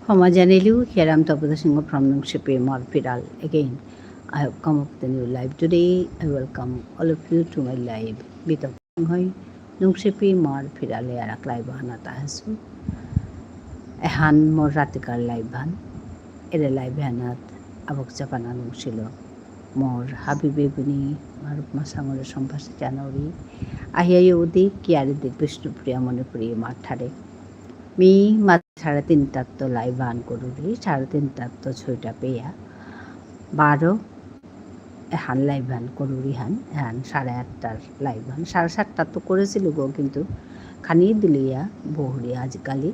Homogeneity, here I am Tapata Singh from Nungshipi Morphiral. Again, I have come up with a new live today. I welcome all of you to my live. Bitok Hoy Nungshipi Morphiral Arak Live Hanata Hasu. Ehan Moratikar Live Han. Ere Live Hanat Abok Japana Nungsilo. More Habibi Buni Marup Masamore Sompas January. Ahia Yodi Kiari de Vishnu Priya Monipuri Martare. मी সাড়ে তিনটার তো live on করি সাড়ে তিনটার তো ছয়টা পেয়া 12 এহান live on করি হান সাড়ে আটটার লাইভ অন সাড়ে সাতটার তো করেছিল গো কিন্তু খানি দিলিয়া বহুরি আজকালি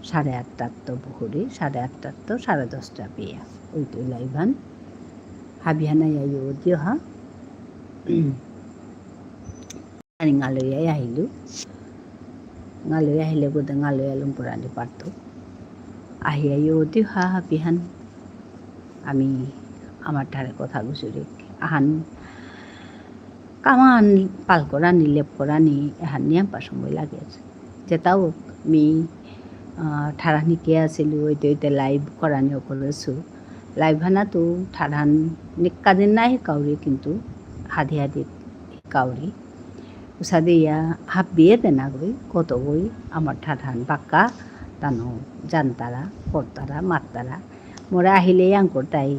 সাড়ে আটটার তো বহুরি সাড়ে আটটার তো সাড়ে 10টা পেয়া ওইটাই লাইভ অন হাবিহানা ইউ দিও হা আলিয়াই আহিলো ngaloi ahile goda ngaloi alum purani parto ahia yodi ha bihan ami amar thare kotha gusuri ahan kaman pal korani lep korani ahan niam pasomoi lage jetao mi tharani ke asilu oite live korani okoresu live hana tu tharan nikkadin nai kauri kintu hadi kauri Usadia happy the nagri, Kotogoi, Amartatan Baka, Tano, Jantara, Portara, Matara, Morahile Yankotai,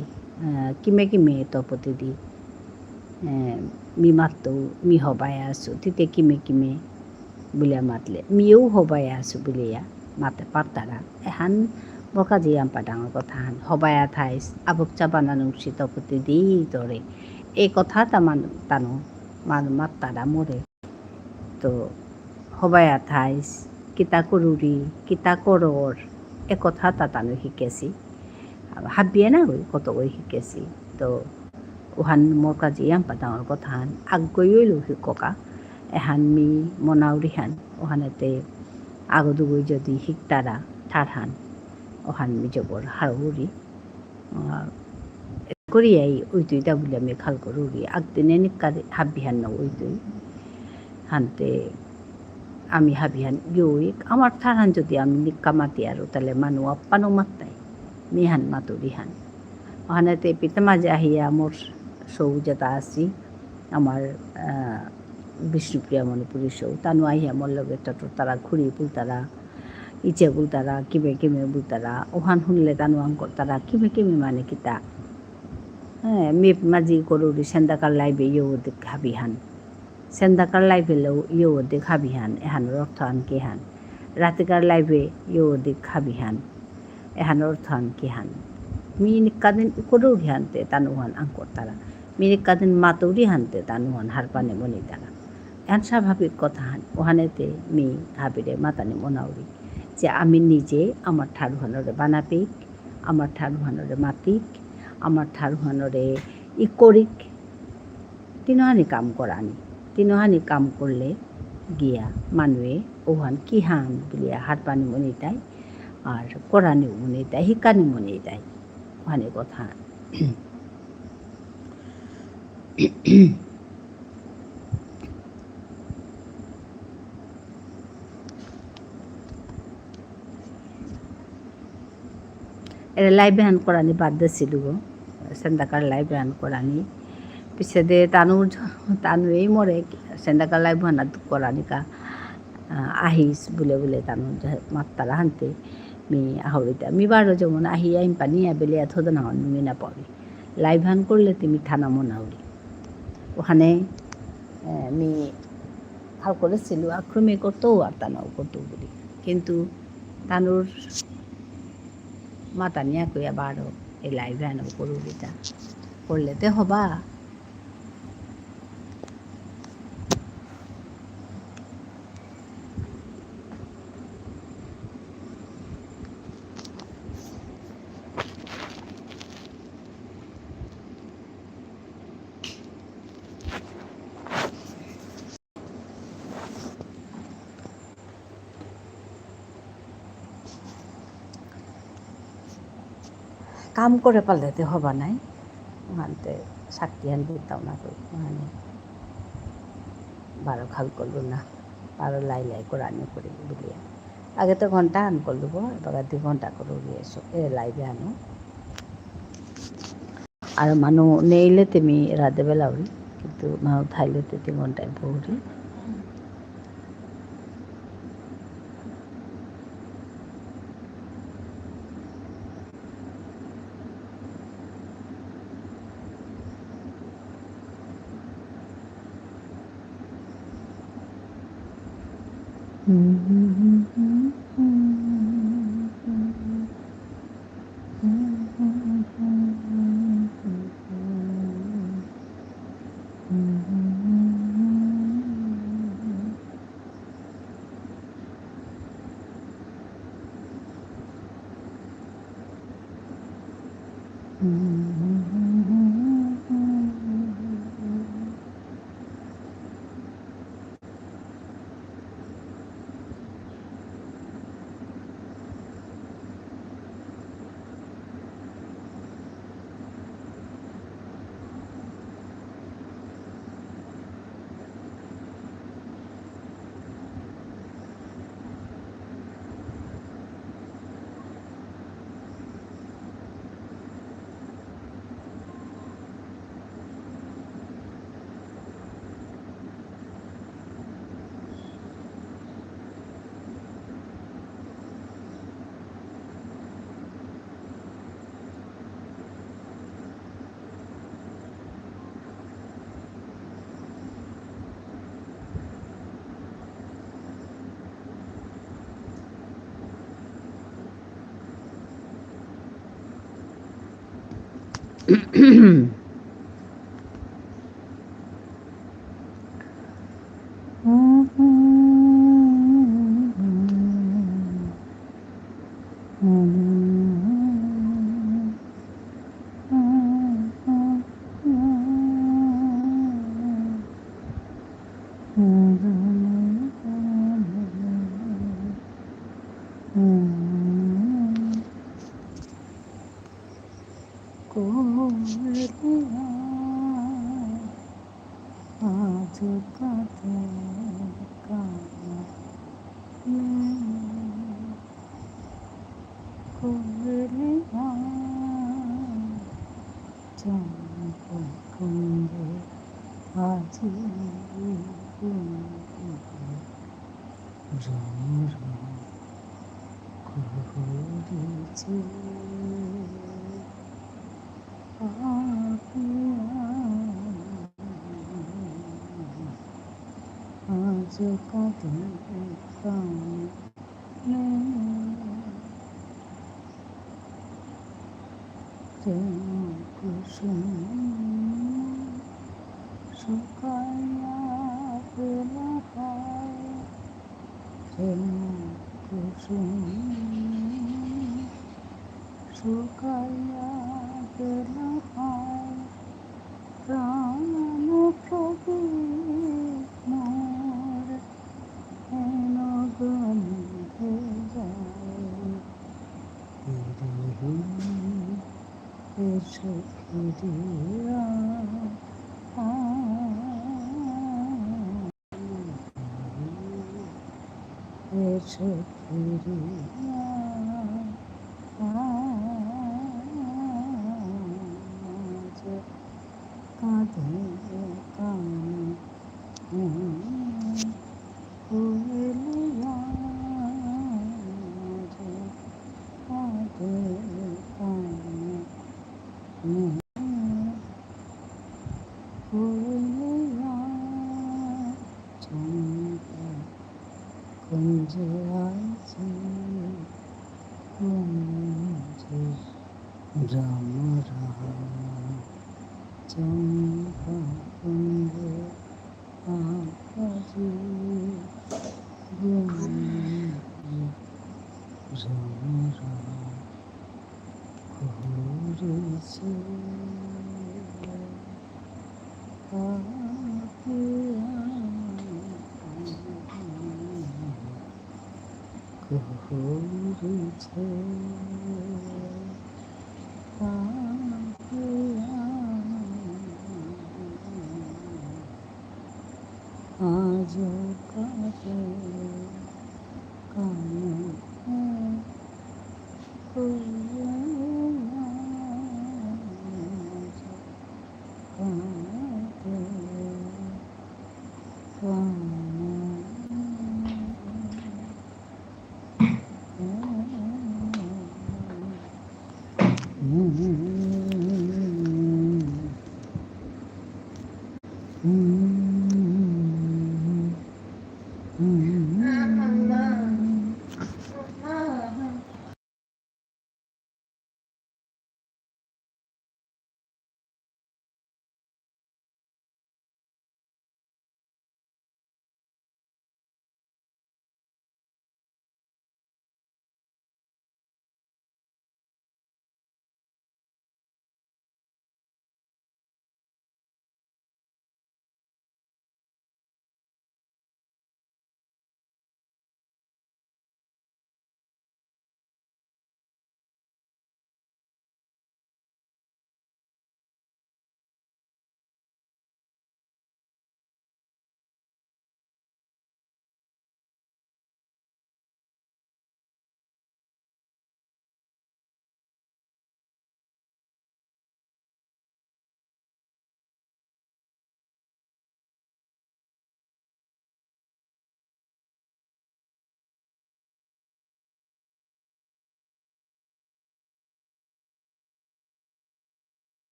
Kimekime topotidi, Mimato, Mi Hobayasu, Tite Kimekime, Buliamatle, Miu Hobayasu Bulia, Mate Patara, a han, Bokajian Padang Gotan, Hobaya Thais, Abok Chabananum Shitopotidi, Dore, Ekotata Tano, Man Matara More. তো হবায়া থাইস কিতা করুরি কিতা করর এ কথা তাতানো শিকেছি হাবিয়ে না গই কত গই শিকেছি তো ওহান মোর কাজি আম পাতাঙর কথান আগগইলো শিকা এহান মি মনাউরি হান ওহানেতে আগদুগই যদি শিকতারা ঠারহান ওহান মি জবর হারুরি করিয়াই ওইতুইটা বলে আমি খাল করুরি আগদিনে নিকা হাবিহান না ওইতুই হানতে আমি হাবিহান ইউইক আমার থারহান যদি আমি নিক্কা মাতি আরো তাহলে মানু আপ্পানো মাত্তাই মিহান মাতুরিহান ওখানেতে পিতা মাঝে আহিয়া মোর সৌ যেটা আছি আমার বিষ্ণুপ্রিয়া মণিপুরী সৌ তানু আহিয়া মোর লগে তটো তারা ঘুরি বুলতারা ইচে বুলতারা কিমে কিমে বুলতারা ওহান শুনলে তানু আঙ্কর তারা কিমে কিমে মানে কিতা হ্যাঁ মেপ মাঝি করুরি সেন্দাকার লাইবে ইউ দেখ হাবিহান সেন্দাকার লাইভে ইউ দেখ হাবিহান এহান অর্থ আনকে হান রাতিকার লাইভে ইউ দেখ হাবিহান এহান অর্থ আনকে হান মিনিকাদিন করুরি হানতে তানুহান আঙ্কর তারা মিনিকাদিন মাতৌরি হানতে তানুহান হারপানে মনি তারা এহান স্বাভাবিক কথা হান ওহানেতে মি হাবিরে মাতানি মনাউরি যে আমি নিজে আমার ঠারুহানরে বানাপিক আমার ঠারুহানরে মাতিক আমার ঠারুহানরে ই করিক তিনহানি কাম করানি তিনহানি কাম করলে গিয়া মানুয়ে ওহান কি হান বলিয়া হাত পানি মনে দেয় আর কোরআনিও মনে দেয় হিকানি মনে দেয় ওখানে কথা এটা লাইভ হ্যান করানি বাদ দিয়েছিল গো সেন্দাকার লাইভ হ্যান করানি পিছে দে তানুয়েই মরে সেন্দাকার লাইভ হানা করানিকা আহিস বলে বলে তানু মাত্তারা হানতে মি আহরিতা মি বারো যেমন আহি আইম পানি বেলে এত না মি না পাবি লাইভ হ্যান করলে তুমি থানা মনাউরি ওখানে মি হাল করেছিল আক্রমে করতেও আর তানাও করতেও বলি কিন্তু তানুর মাতা নিয়া কইয়া বারো এই লাইভ হ্যান করুবিটা করলেতে হবা কাম করে পারলেতে হবা নাই ওখানতে সাক্ষী হান দিতাম না কই ওখানে বারো খাল করলো না বারো লাই লাই কোরআনে করে বলিয়া আগে তো ঘণ্টা আন করলব এবার 2 ঘণ্টা করে এ লাইভে আনো আর মানুষ নেইলে তুমি রাতে বেলা উড়ি কিন্তু মানুষ থাইলে 3 ঘণ্টায় পড়ি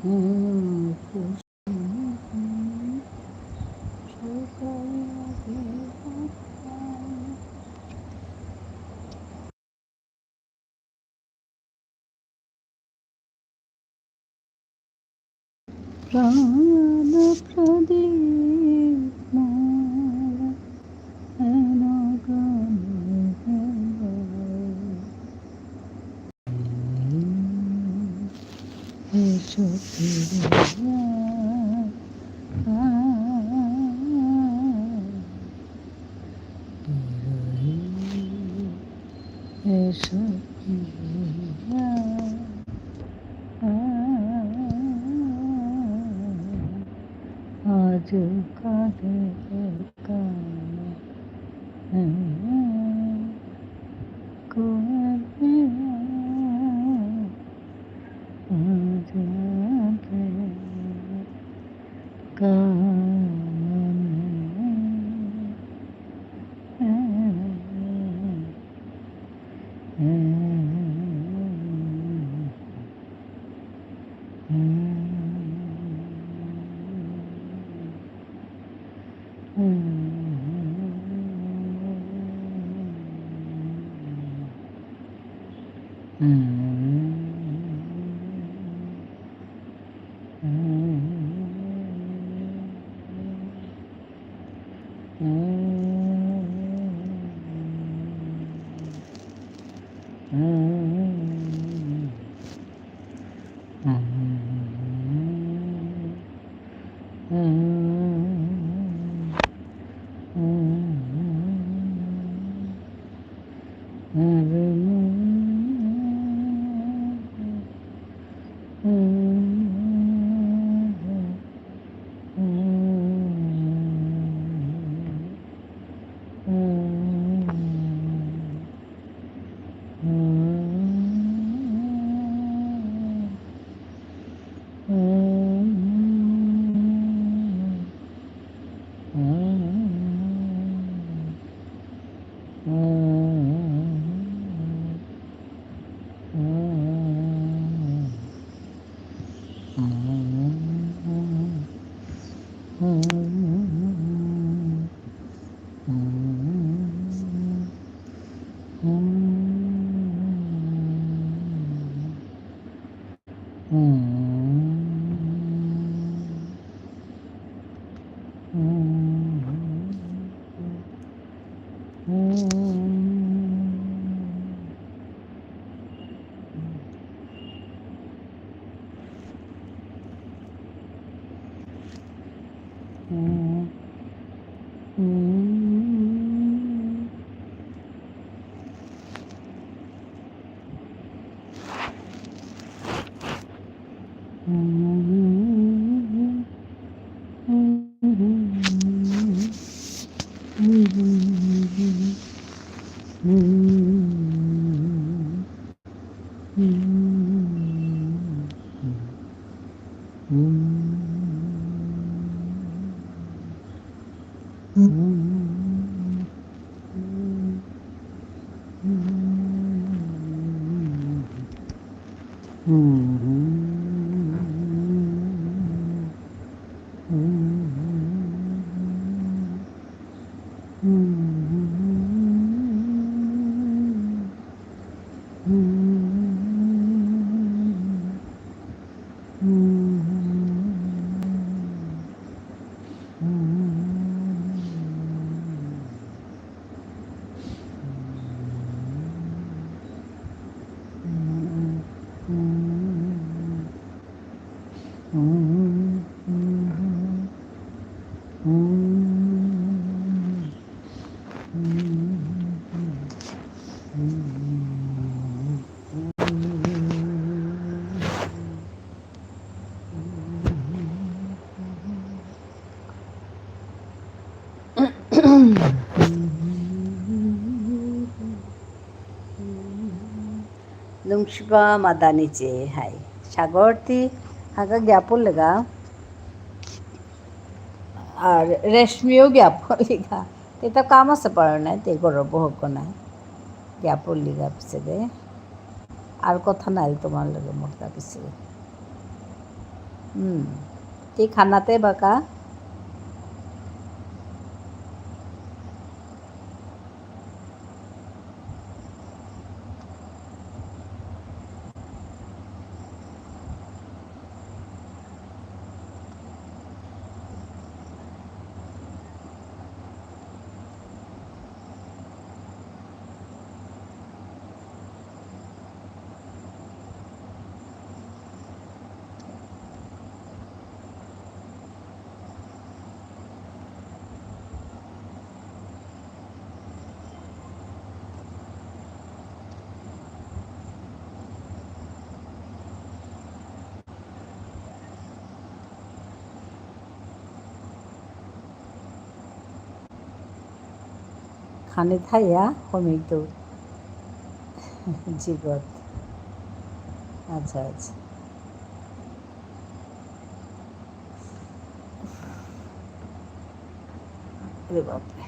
প্রাণ প্রদীপ এসো ফিরিয়া এসো ফিরিয়া আজ কাঁদে लुंगशिबा मादानीचे हाय सागरती हाका गॅपोलेगा আর রেশমিও গ্যাপলিগা এটা কাম আছে পারে না তে গরব হোক না গ্যাপলিগা পিছে দে আর কথা নাই তোমার লগে মোটা পিছে কি খানাতে বাঁকা? খানি খাইয়া কমিতো জীবত। আচ্ছা আচ্ছা। রে বাপরে।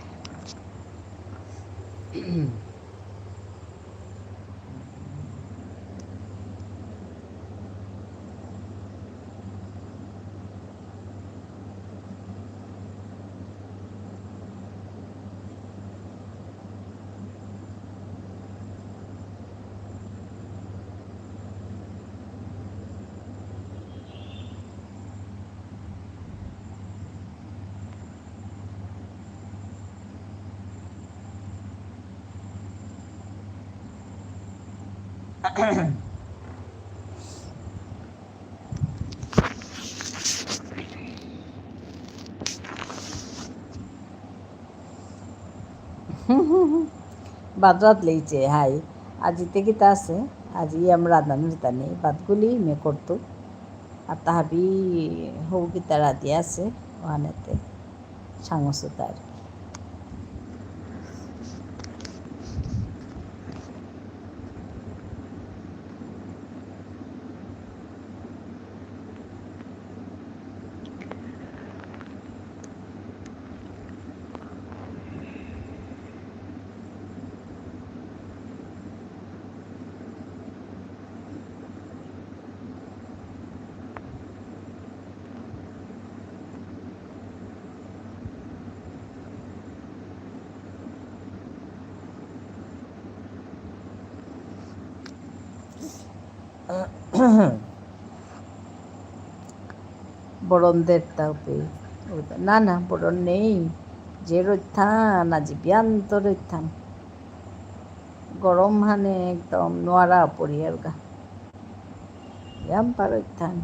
ভাত লেইছে হাই আজিতে কিতা আছে আজি আমরা রাঁধানোর তা নেই ভাতগুলি মে করতো আর তাহাবি হৌ কিতা রাঁধি আছে ওখানেতে সাংসতা আর কি। বরণদের তাপে না না বরণ নেই যে রইথান আজি বিয়ান্ত রইথান গরম হানে একদম নোয়ারা পড়িয়ার গা ইয়াম পারইথান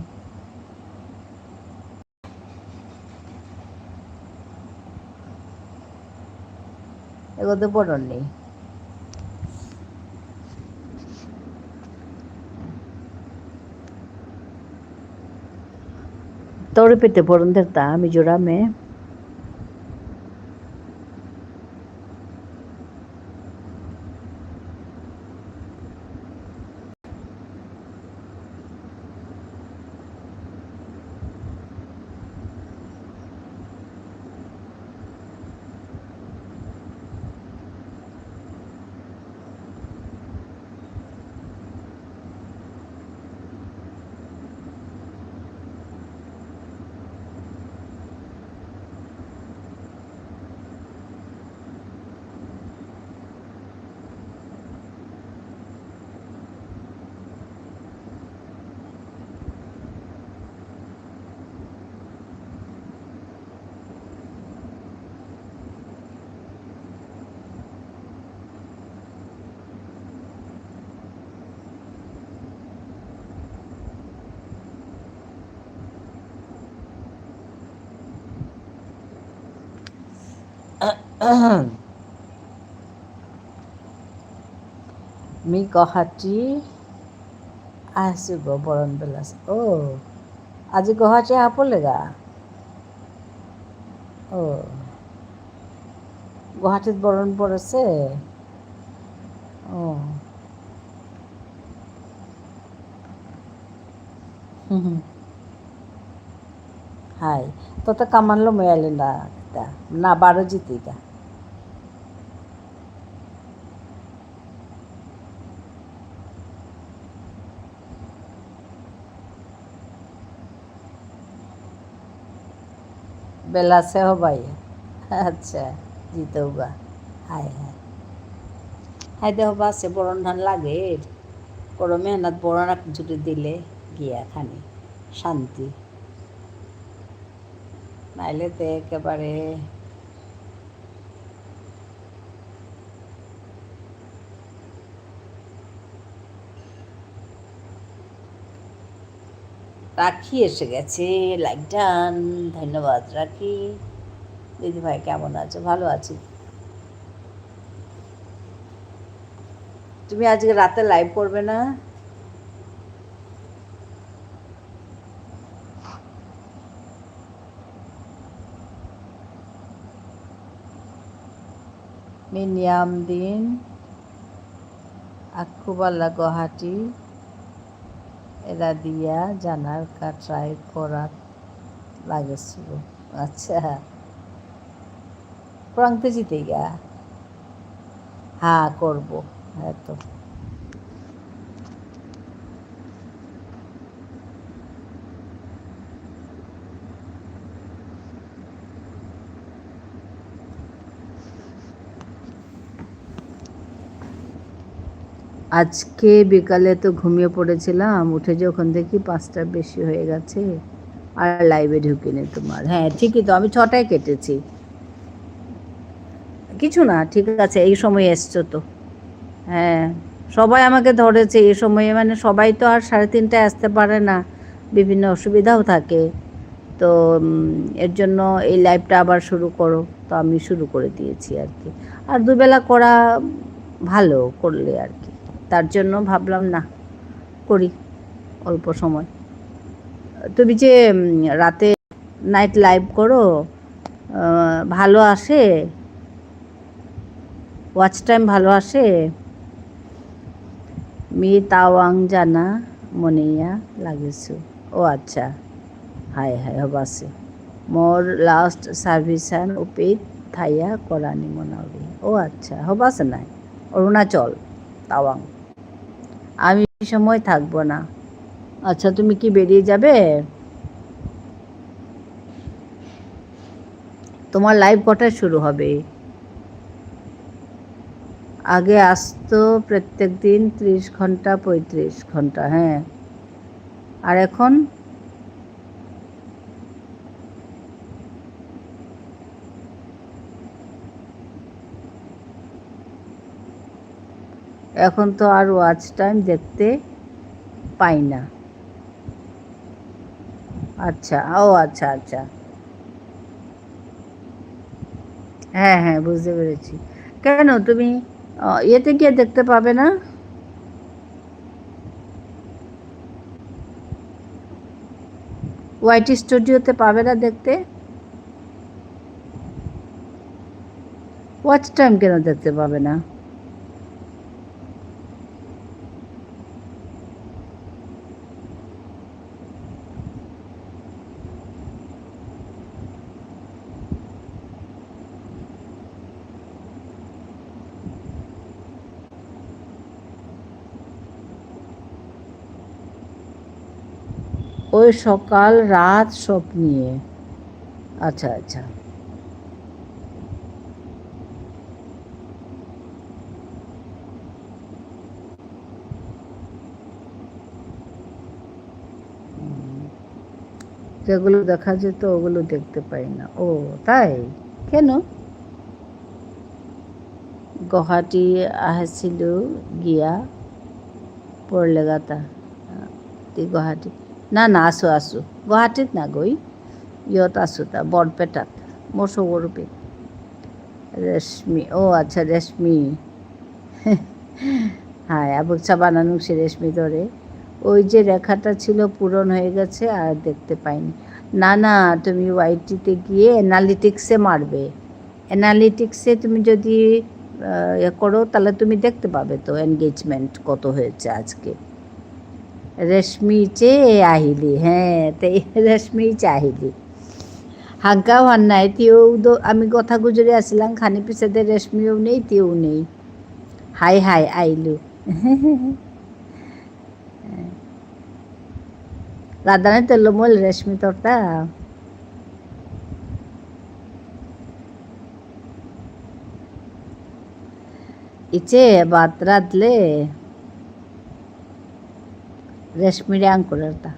এগোতে বরণ নেই তোর পেতে বরণদের তা মিজোরামে মি গুৱাহাটী আহিছোঁ গো বৰণ বেলাছ আজি গুৱাহাটী আপলেগা গুৱাহাটীত বৰণ পৰেছে হাই তোতে কামানলো মেয়ালি না বারো জিতিকা बेला से हो भाई। अच्छा जीतोगा। हाय हाय हाय देह बासे বড়ন ধান লাগে বড় মেহনত বড় না কিছুতে দিলে গিয়া খানি শান্তি নাইলে তো একেবারে রাখি এসে গেছে লাইক ডান ধন্যবাদ রাখি দিদি ভাই কেমন আছো ভালো আছি তুমি আজকে রাতে লাইভ করবে না মিনিয়াম দিন আকুবাল্লা গুৱাহাটী এরা দিয়া জানার ট্রাই করার লাগেছিল আচ্ছা প্রান্তে জিতে গা হ্যাঁ করবো হ্যাঁ তো আজকে বিকালে তো ঘুমিয়ে পড়েছিলাম উঠে যখন দেখি 5টার বেশি হয়ে গেছে আর লাইভে ঢুকিনি তোমার হ্যাঁ ঠিকই তো আমি 6টায় কেটেছি কিছু না ঠিক আছে এই সময় এসছো তো হ্যাঁ সবাই আমাকে ধরেছে এই সময়ে মানে সবাই তো আর 3:30টায় আসতে পারে না বিভিন্ন অসুবিধাও থাকে তো এর জন্য এই লাইভটা আবার শুরু করো তো আমি শুরু করে দিয়েছি আর কি আর দুবেলা করা ভালো করলে আর কি তার জন্য ভাবলাম না করি অল্প সময় তুমি যে রাতে নাইট লাইভ করো ভালো আসে ওয়াচ টাইম ভালো আসে মি তাওয়াং জানা মনিয়া লাগিছো ও আচ্ছা হাই হাই হবাছে মোৰ লাষ্ট সার্ভিসান উপিত থাইয়া কৰানি মনাবি ও আচ্ছা হবাছে নাই অরুণাচল তাওয়াং আমি সময় থাকবো না আচ্ছা তুমি কি বেরিয়ে যাবে তোমার লাইভ কটায় শুরু হবে আগে আসতো প্রত্যেক দিন 30 ঘন্টা 35 ঘন্টা হ্যাঁ আর এখন এখন তো আর ওয়াচ টাইম দেখতে পাই না আচ্ছা ও আচ্ছা আচ্ছা হ্যাঁ হ্যাঁ বুঝতে পেরেছি কেন তুমি ইয়েতে গিয়ে দেখতে পাবে না ওয়াইটি স্টুডিওতে পাবে না দেখতে ওয়াচ টাইম কেন দেখতে পাবে না ওই সকাল রাত সব নিয়ে আচ্ছা আচ্ছা যেগুলো দেখা যেত ওগুলো দেখতে পাই না ও তাই কেন গুৱাহাটী আহিছিলোঁ গিয়া পঢ়লে গাতা গুৱাহাটী না না আছোঁ আছোঁ গুৱাহাটীত নাগৈ ইয়াত আছোঁ তা বৰপেটাত মোৰ চৌৰুপে রেশমি ও আচ্ছা রেশমি হ্যাঁ আবুকছা বানানো সে রেশমি ধরে ওই যে রেখাটা ছিল পূরণ হয়ে গেছে আর দেখতে পাইনি না না তুমি ওয়াইটিতে গিয়ে অ্যানালিটিক্সে মারবে অ্যানালিটিক্সে তুমি যদি করো তাহলে তুমি দেখতে পাবে তো এনগেজমেন্ট কত হয়েছে আজকে রেশমিচে আহিলি হ্যাঁ তো ৰেশ্মিচে আহিলি হাংকা হোৱা নাই তিও আমি কথা গুজৰি আছিলাম খানি পিছতে ৰেশ্মিও নেই তিও নেই হাই হাই আইলু রাধানে তেলমল রেশমি তোরটা ইচে বাত রাতলে রেশমিরে আঙ্কুরেরটা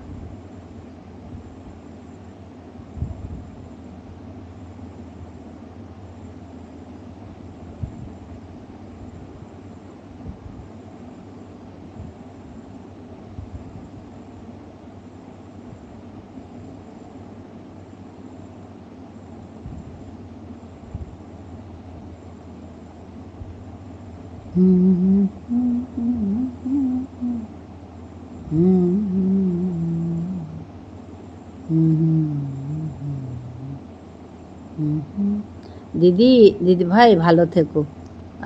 দিদি দিদি ভাই ভালো থেকো।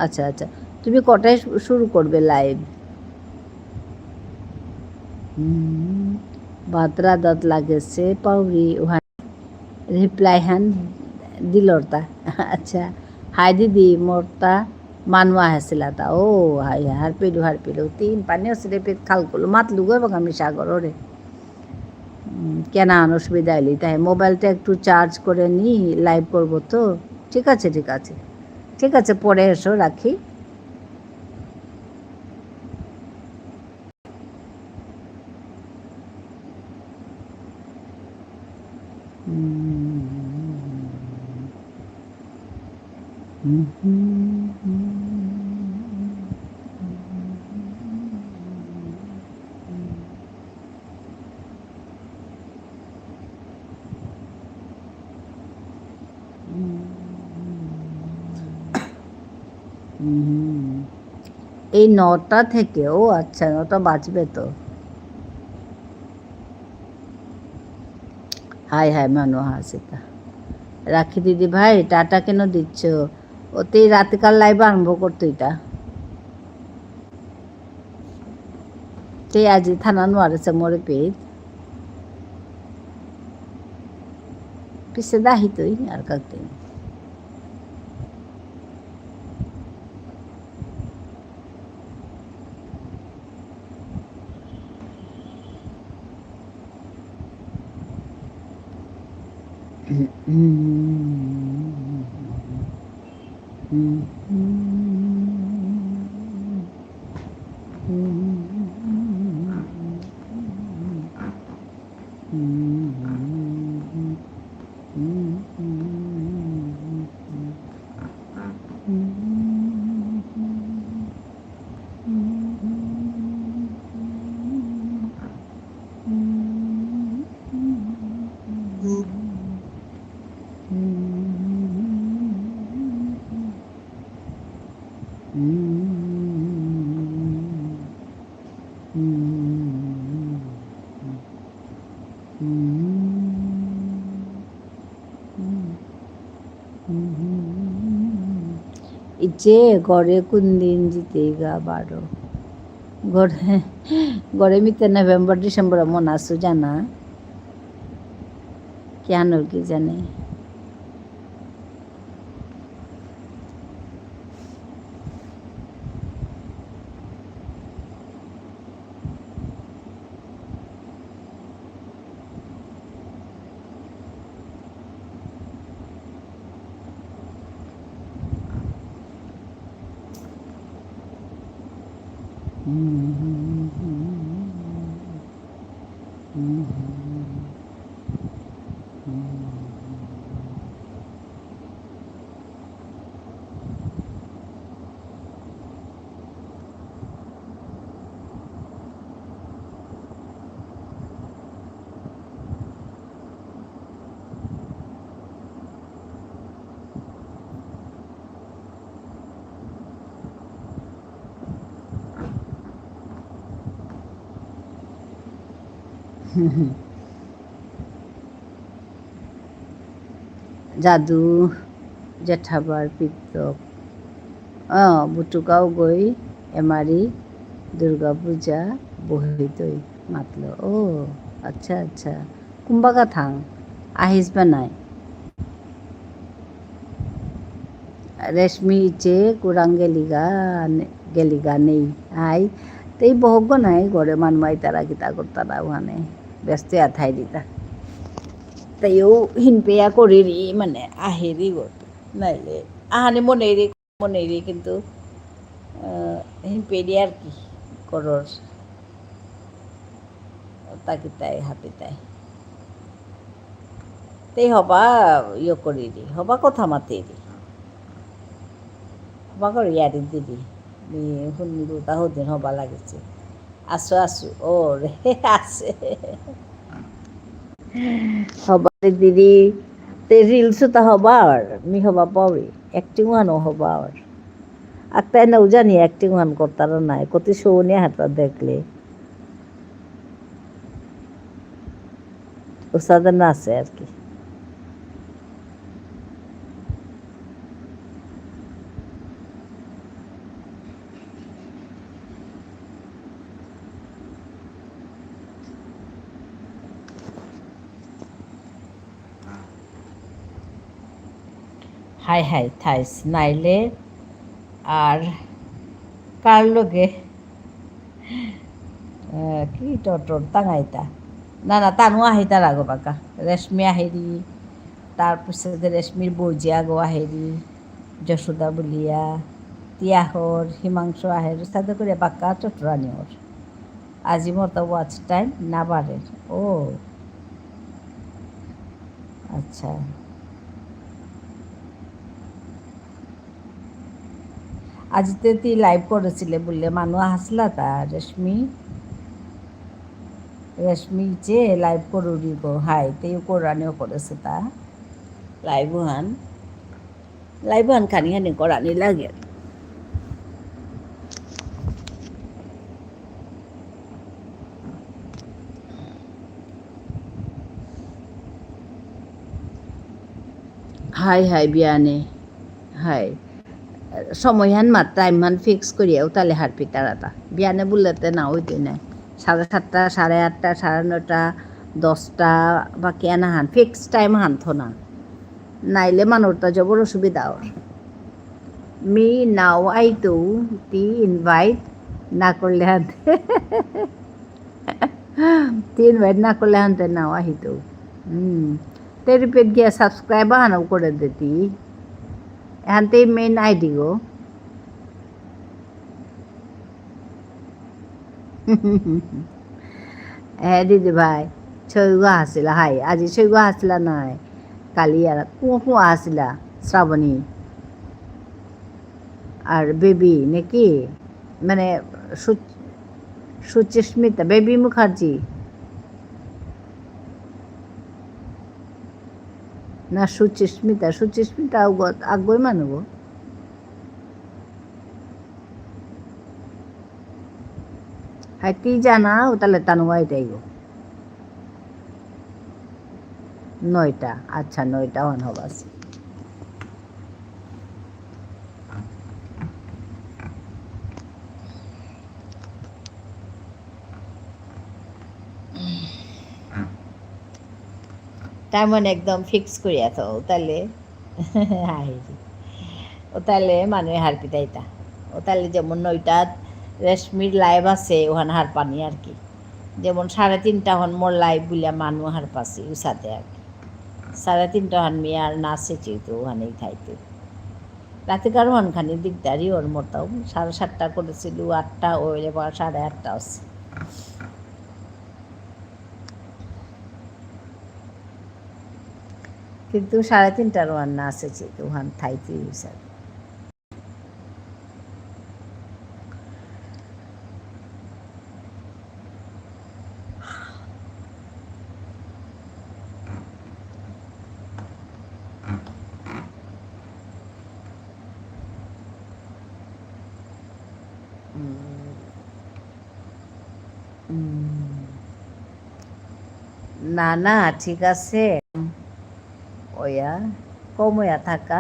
আচ্ছা আচ্ছা, তুমি কটায় শুরু করবে লাইভ? বাতরা দাঁত লাগেছে পাউরি ওহান রিপ্লাই হ্যান দিলরতা। আচ্ছা হাই দিদি মোরতা মানवा হেছিলা তা ও হাই হারপিলো তিন পানি আসলে পেট খাল করলো মাত লুগো এবং আমি সাগর ওরে কেন অসুবিধা এলি তাই মোবাইলটা একটু চার্জ করে নিই, লাইভ করবো তো। ঠিক আছে ঠিক আছে ঠিক আছে, পরে এসো, রাখি। এই 9টা থেকে, ও আচ্ছা 9টা বাজবে তো। হাই হাই মানু হাসিতা রাখি দিদি ভাই, টাটা কেন দিচ্ছ? ওতেই রাতকাল লাইভ আরম্ভ করতো এটা তে আজি থানা নোয়ারেছে মোরে পেট পিছে দাহি তুই আর কাকদিন ইচ্ছে গড়ে কোন দিন জিতে গা 12 গড়ে গড়ে মিতে নভেম্বর ডিসেম্বর মন আসু জানা কেন কি জানে যাদু জেঠাবার পিতক বুটুকাও গই এমারি দুর্গা পূজা বহিতই মাতল ও আচ্ছা আচ্ছা কুম্বাকা থাং আহিস বানাই রেশমি ইচ্ছে কুরাং গেলিগা নেই আই তেই বহগ নাই গড়ে মানমাই তারা গীতা করতারা ওখানে ব্যস্ত আথাই দিতা তাইও হিনপেয়া করিরি মানে আহেরি গত নাইলে আহানি মনেরি কিন্তু hin pedi আর কি করর তাকি তাই হাপি তাই তেই হবা করিরি হবা কথা মাতিরি হবা করি ইয়ারি দিদি শুনিলো তাহুদিন হবা লাগিছে আছো আছো ও রে আছে হবা দিদি তে রিলস তা হবা আর মি হবা পাবি অ্যাক্টিং ওয়ানও হবা আর তাই না জানি অ্যাক্টিং ওয়ান করতার নাই কত শোনিয়া হাতা দেখলে ওসাদের না আছে আর কি হাই হাই থাইস নাইলে আর কার লগে কি টটর টাঙাইতা না না তানু আহিতার আগো বাকা রেশমি আহেরি তাৰপিছতে ৰেশমিৰ বৌজি আগো আহেৰি যশোদা বুলিয়া তিয়াহর হিমাংশু আহের সাথে করে বাক্কা চট্টরানিওর আজি মতো ওয়াচ টাইম না বাড়ের ও আচ্ছা আজিতে তুই লাইভ করেছিলে বললে মানুষ হাসলা তা রেশমি যে লাইভ করুরি গো হাই তেও কোরআনেও করেছে তা লাইভ হান খানি খানি করানি লাগে হাই হাই বিয়ানে হাই সময়হান মাত টাইমহান ফিক্স করিয়াও তাহলে হারপি তারাটা বিয়ানে বললেতে না ওইতে নাই 7:30 8:30 9:30 10টা বা কেনা হান ফিক্স টাইম হানথো না নাইলে মানুষটা জবর অসুবিধা ওর মি নাও আই তো তি ইনভাইট না করলে হানতে তি ইনভাইট না করলে হানতে নাও আহিতো তেরি পেট গিয়া সাবস্ক্রাইব হানাও করে দিতি এখানতেই মেইন আইডি গো হ্যাঁ দিদি ভাই ছয়গো হাসিলা হাই আজি ছয়গো হাসিলা নাই কালি আর কুয়া হাসিলা শ্রাবণী আর বেবি নাকি মানে সুচিস্মিতা বেবি মুখার্জি না সুচিস্মিতা আগ্রহী মানব হ্যাঁ কি জানা ও তাহলে তানুয়াই দেয় 9টা আচ্ছা 9টা অন হবাস তার মানে একদম ফিক্স করিয়া তো তাহলে ও তাহলে মানুষ হার পিতাইতা ও তাহলে যেমন 9টা রেশমির লাইভ আছে ওখানে হার পানি আর কি যেমন 3:30 হন মোর লাইভ বলিয়া মানুষ হার পাছি উসাতে আর কি 3:30 হন মেয়ে আর নাচে চেয়েতো ওখানেই খাইতে রাতে কারো খানি দিকদারি ওর মতো 7:30 করেছিল 8টা ওই এবার 8:30 আছে কিন্তু 3:30 ওয়ান না আসেছে ওখান থাইতে স্যার না না ঠিক আছে ওয়া কময়া থাকা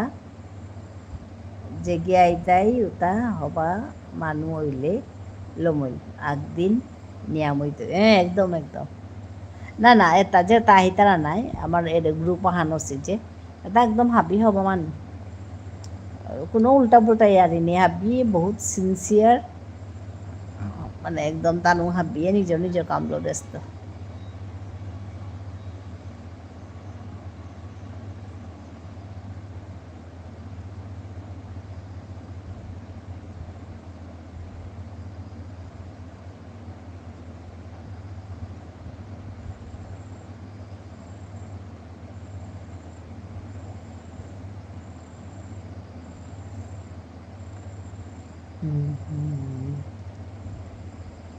যে গিয়াইতাই ওটা হবা মানুষ হইলে লমই একদিন নিয়ামইতে একদম একদম না না এটা যে তাহি তারা নাই আমার এর গ্রুপ আহান আছে যে এটা একদম হাবি হব মানুষ কোনো উল্টা পুল্টা ইয়ারি নেই হাবি বহুত সিনসিয়ার মানে একদম তানু হাবিয়ে নিজৰ কাম লৈ ব্যস্ত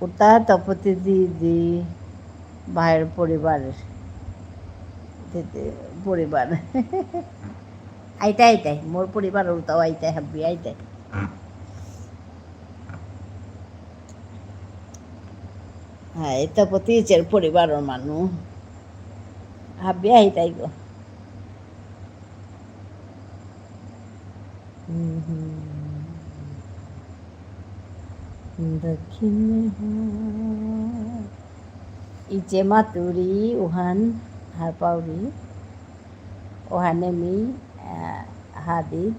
ওটা তপতি দিদি ভাইয়ের পরিবারের পরিবার আইতাই মোর পরিবার ওটাও আইতাই হাব্বি আইতাই হ্যাঁ এটা পতিচের পরিবারের মানুষ হাব্বি আইতাই গো দক্ষিণে ice maturi uhan harpauri ohanemi hadith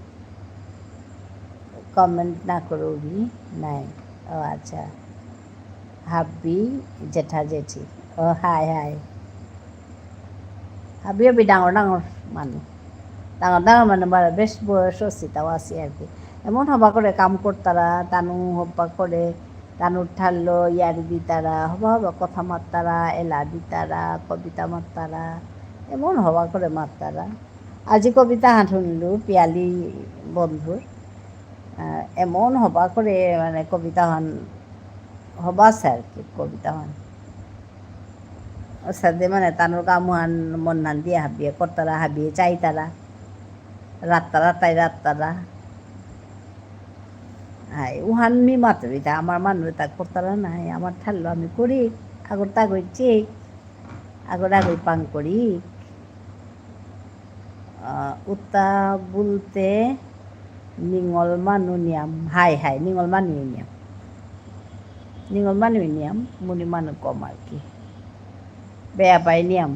comment না করবি নাই ও আচ্ছা হাব্বি জেঠা জেঠি ও হাই হাই হাব্বি হাব্বি ডাঙর ডাঙর মানুষ ডাঙর মানুষ বেশ বয়স হচ্ছে তাও আছি আর কি এমন হবা করে কাম করতারা তানু হবা করে তানুর ঠাল্লো ইয়ারি দিতারা হবা কথা মারতারা এলা দিতারা কবিতা মারতারা এমন হবা করে মারতারা আজি কবিতা হাঁটুনিলো পিয়ালি বন্ধুর এমন হবা করে মানে কবিতা হন হবাছে আর কি কবিতা হন সাথে মানে তানোর কামুহান মন্নান দিয়ে হাবিয়ে করতারা হাবিয়ে চাইতারা রাত্তারা হ্যাঁ উহানমি মাতৃতা আমার মানুষ তা করতারা নাই আমার ঠাল্লো আমি করি আগর তা করছি আগর পাং করি উত্তা বলতে নিঙল মানু নিয়াম হাই নিঙল মানু নিয়াম মুনি মানু কম আর কি বেয়া পাই নিয়াম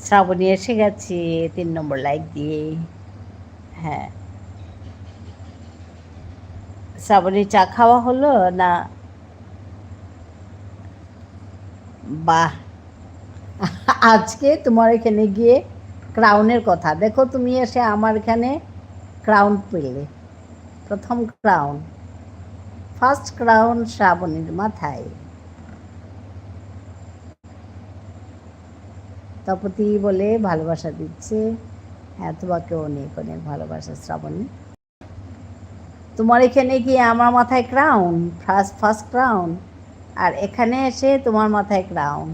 শ্রাবণী এসে গেছে 3 নম্বর লাইক দিয়ে হ্যাঁ শ্রাবণী চা খাওয়া হলো না বাহ আজকে তোমার এখানে গিয়ে ক্রাউনের কথা দেখো তুমি এসে আমার এখানে ক্রাউন পেলে প্রথম ক্রাউন ফার্স্ট ক্রাউন শ্রাবণীর মাথায় তপতি বলে ভালোবাসা দিচ্ছে হ্যাঁ তোমাকে অনেক অনেক ভালোবাসা শ্রাবণী তোমার এখানে গিয়ে আমার মাথায় ক্রাউন ফার্স্ট ক্রাউন আর এখানে এসে তোমার মাথায় ক্রাউন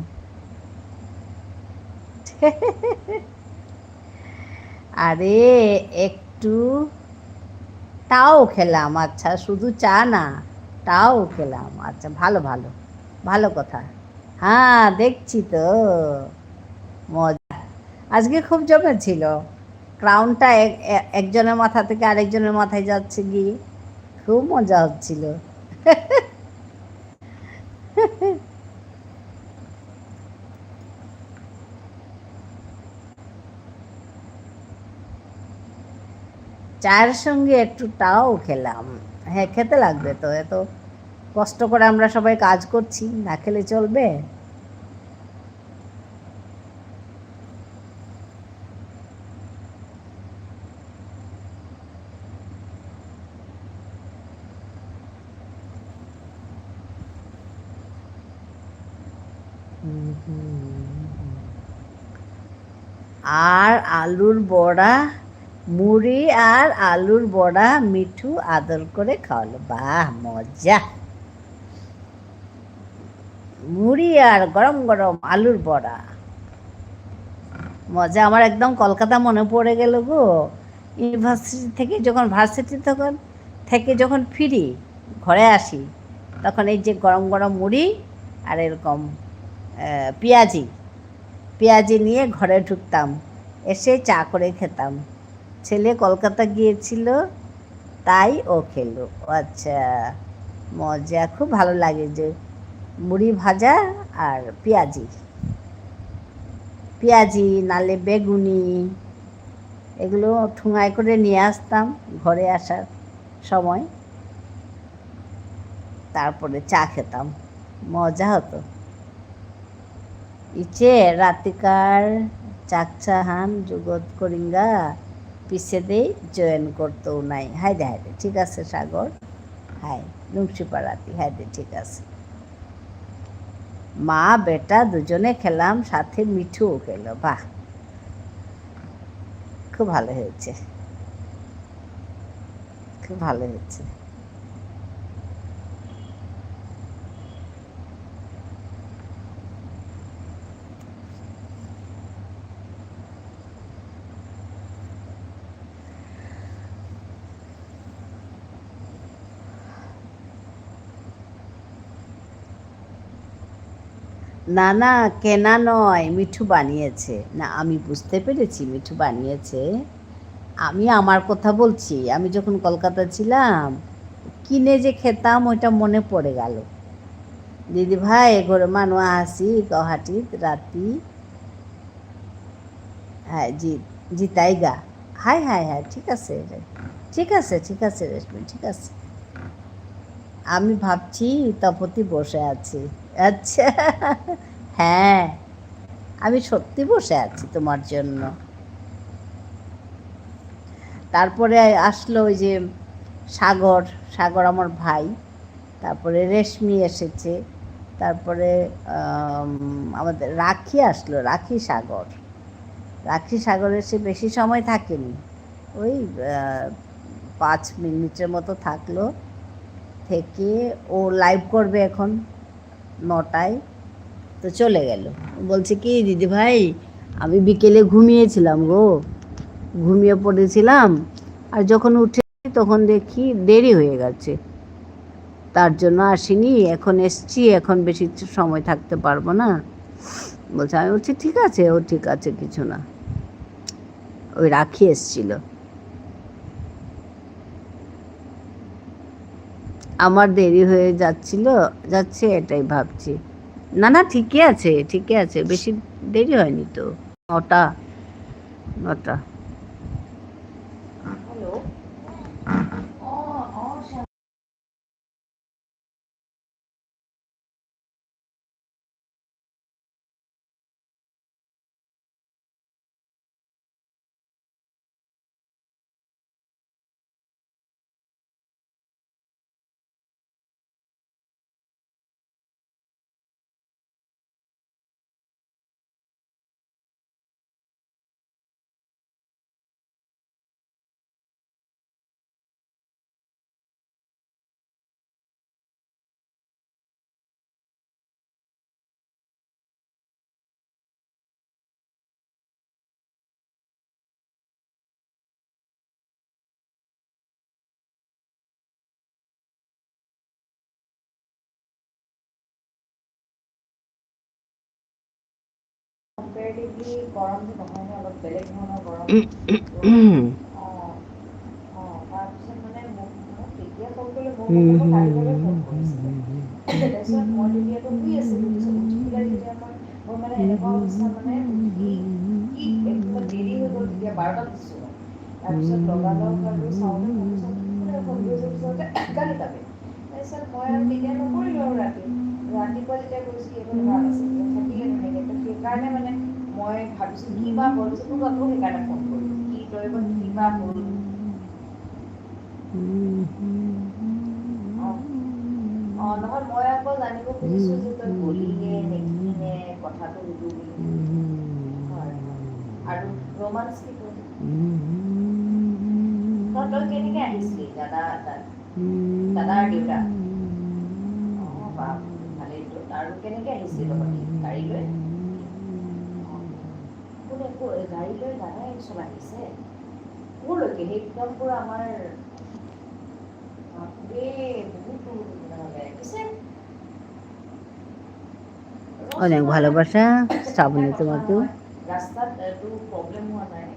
আরে একটু তাও খেলাম আচ্ছা শুধু চা না তাও খেলাম আচ্ছা ভালো কথা হ্যাঁ দেখছি তো মজা আজকে খুব জমেছিল ক্রাউনটা একজনের মাথা থেকে আরেকজনের মাথায় যাচ্ছে গিয়ে খুব মজা হচ্ছিল চায়ের সঙ্গে একটু তাও খেলাম হ্যাঁ খেতে লাগবে তো এত কষ্ট করে আমরা সবাই কাজ করছি না খেলে চলবে আর আলুর বড়া মুড়ি আর আলুর বড়া মিঠু আদর করে খাওয়ালো বাহ মজা মুড়ি আর গরম গরম আলুর বড়া মজা আমার একদম কলকাতা মনে পড়ে গেল গো ইউনিভার্সিটি থেকে যখন ফিরি ঘরে আসি তখন এই যে গরম গরম মুড়ি আর এরকম পেঁয়াজি নিয়ে ঘরে ঢুকতাম এসে চা করে খেতাম ছেলে কলকাতা গিয়েছিল তাই ও খেলো আচ্ছা মজা খুব ভালো লাগে যে মুড়ি ভাজা আর পেঁয়াজি নালে বেগুনি এগুলো ঠুঙায় করে নিয়ে আসতাম ঘরে আসার সময় তারপরে চা খেতাম মজা হতো ইচ্ছে রাতিকার চাকচাহান জগৎ করিঙ্গা পিছে দেই জয়েন করতেও নাই হাইদে ঠিক আছে সাগর হ্যাঁ মুন্সিপাড়াতে, হ্যাঁ ঠিক আছে। মা বেটা দুজনে খেলাম, সাথে মিঠুও খেলো। বাহ, খুব ভালো হয়েছে, খুব ভালো হয়েছে। না না, কেনা নয়, মিঠু বানিয়েছে। না, আমি বুঝতে পেরেছি মিঠু বানিয়েছে। আমি আমার কথা বলছি, আমি যখন কলকাতা ছিলাম কিনে যে খেতাম ওইটা মনে পড়ে গেল। দিদি ভাই ঘরে মানুষ আসি গুৱাহাটীত রাতি, হ্যাঁ জি, জিতাই গা। হাই হাই হাই, ঠিক আছে, ঠিক আছে, ঠিক আছে রেশমি, ঠিক আছে। আমি ভাবছি তপতি বসে আছে। আচ্ছা, হ্যাঁ আমি সত্যি বসে আছি তোমার জন্য। তারপরে আসলো ওই যে সাগর, সাগর আমার ভাই, তারপরে রেশমি এসেছে, তারপরে আমাদের রাখি আসলো, রাখি সাগর। রাখি সাগর এসে বেশি সময় থাকেনি, ওই 5 মিনিটের মতো থাকলো, থেকে ও লাইভ করবে এখন 9টায়, তো চলে গেল। বলছে কি দিদি ভাই আমি বিকেলে ঘুমিয়েছিলাম গো, ঘুমিয়ে পড়েছিলাম, আর যখন উঠে তখন দেখি দেরি হয়ে গেছে, তার জন্য আসিনি, এখন এসছি, এখন বেশি সময় থাকতে পারবো না। বলছে, আমি বলছি ঠিক আছে, ও ঠিক আছে, কিছু না। ওই রাখি এসছিল, আমার দেরি হয়ে যাচ্ছে এটাই ভাবছি। না না, ঠিকই আছে, ঠিকই আছে, বেশি দেরি হয়নি তো, 9টা, 9টা। কম্পেৰেটিভলি গৰমটো নহয় ন, অলপ বেলেগ ধৰণৰ গৰম। তাৰপিছত মানে মোক তেতিয়া ফোন কৰিলে, মোৰ কাইলৈ ফোন কৰিছিলে। তাৰপিছত মই তেতিয়াতো শুই আছিলোঁ, তাৰপিছত উঠি পেলাই যেতিয়া মোৰ মানে এনেকুৱা অৱস্থা, মানে কি একদম দেৰি হৈ গ'ল, তেতিয়া 12টাত দিছোঁ। তাৰপিছত লগালগ আৰু চাওঁতে তাৰপিছত ফোন কৰিছোঁ, পিছতে গালি পালে। তাৰপিছত মই আৰু তেতিয়া নকৰিলোঁ আৰু ৰাতিপুৱা যেতিয়া কৈছোঁ এইবোৰ ভাল আছে, থাকিলে ধুনীয়াকৈ, তো সেইকাৰণে মানে মই ভাবিছোঁ কিবা হ'ল, তোক আকৌ সেইকাৰণে ফোন কৰিলোঁ, কি তই কিবা হ'ল। নহয়, মই আকৌ জানিব খুজিছোঁ যে তই গলিনে নেকি নে কথাটো সুধো বুলি। হয়, আৰু ৰোমাঞ্চ কি কৰিলি? তই কেনেকৈ আহিছিলি? দাদাৰ দেউতা? ভালেইতো। আৰু কেনেকৈ আহিছিলি তহঁতি? গাড়ী লৈ? কোনে গাড়ী লৈ দাদাই চব আহিছে? ক'লৈকে? একদম পূৰা আমাৰ বহুত দূৰ নহ'লে পিছে অনেক ভালোবাসা শ্রাবণী তোমাকেও। রাস্তাত একটু প্রবলেম হওয়া নাই,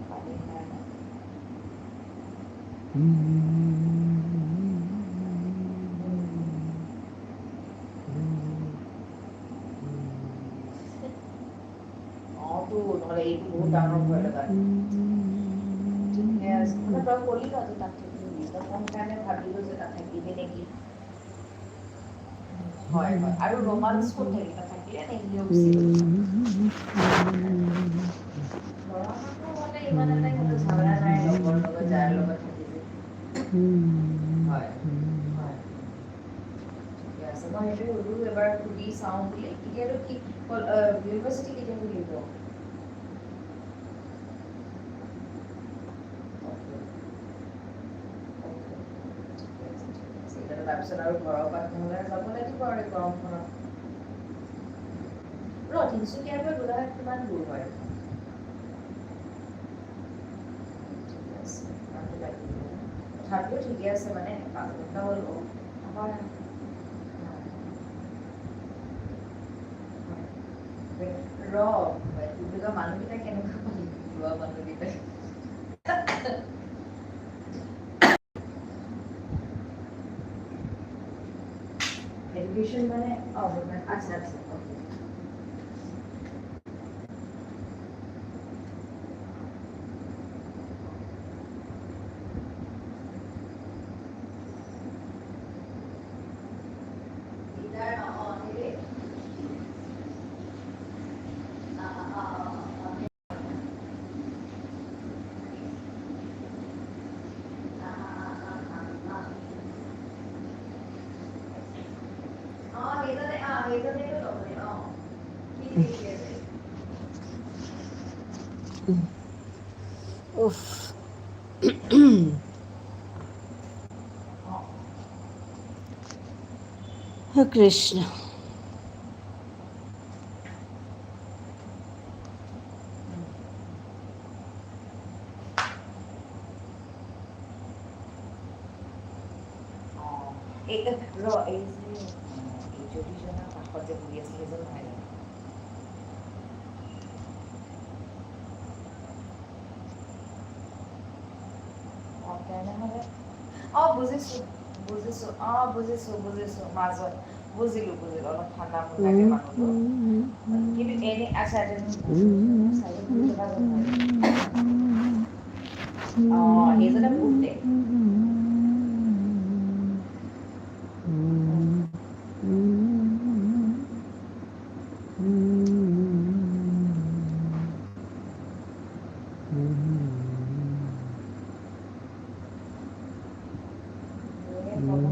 তো নহ'লে এইটো বহুত ডাঙৰ ভয় লগা। ঠিকে আছে, মানে তই ক'লি ন যে তাত থাকিবি, তই কোন কাৰণে ভাবিলোঁ যে তাত থাকিবি নেকি। হয় হয়, আৰু ৰোমাঞ্চ ক'ত থাকিলে? থাকিলে নে এনেও গুচি গ'ল? ল'ৰা মানুহ হ'লে ইমান এটা কিন্তু ঝামেলা নাই, লগৰ লগত যাৰ লগত থাকিবি। হয় হয়। আছে মই সেইটো সুধো এবাৰ সুধি চাওঁ বুলি এতিয়াতো কি ইউনিভাৰ্চিটি কেতিয়া খুলিব তাৰপিছত আৰু ঘৰৰ পৰা নহ'লে যাব লাগিব আৰু গৰমখনত তিনিচুকীয়াৰ পৰা গোলাঘাট কিমান দূৰ হয় তথাপিও ঠিকে আছে মানে 5 ঘণ্টা হ'লেও আমাৰ মানুহকেইটা কেনেকুৱা পালি লোৱা মানুহকেইটাই এডুকেশ্যন মানে আচ্ছা আচ্ছা উফ হে কৃষ্ণ এই জ্যোতিজনৰ কাষত যে বহি আছিলে সেইজন নহয় জানো তেনেহ'লে বুজিছোঁ মাজত বুজিলোঁ অলপ ঠাণ্ডা লাগে মানুহটো কিন্তু এনে আচ্ছা সেইজনে পঢ়োতে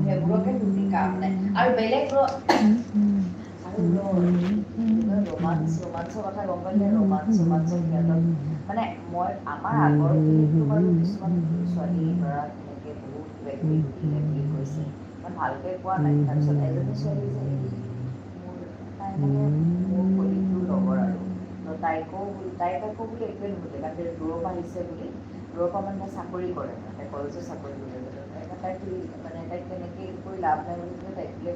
সেইবোৰকে বুজি কাম নাই আৰু বেলেগ আৰু ৰোমাঞ্চৰ কথা গম পালে ৰোমাঞ্চৰ সিহঁতক মানে মই আমাৰ আগৰ খিনিতো বাৰু কিছুমান ছোৱালী ল'ৰা তেনেকৈ বহুত কিবা কিবি কৈছে মই ভালকৈ কোৱা নাই তাৰপিছত এজনী ছোৱালী যে তাই মানে মোৰ কলিগটোৰ লগৰ আৰু তাইক আকৌ বোলে একোৱে নুসুধে কাৰণ দূৰৰ পৰা আহিছে বুলি দূৰৰ পৰা মানে চাকৰি কৰে তাই কলেজত চাকৰি কৰে তাইক মানে তাইক তেনেকৈ কৰি লাভ নাই বুলি পেলাই তাইক বোলে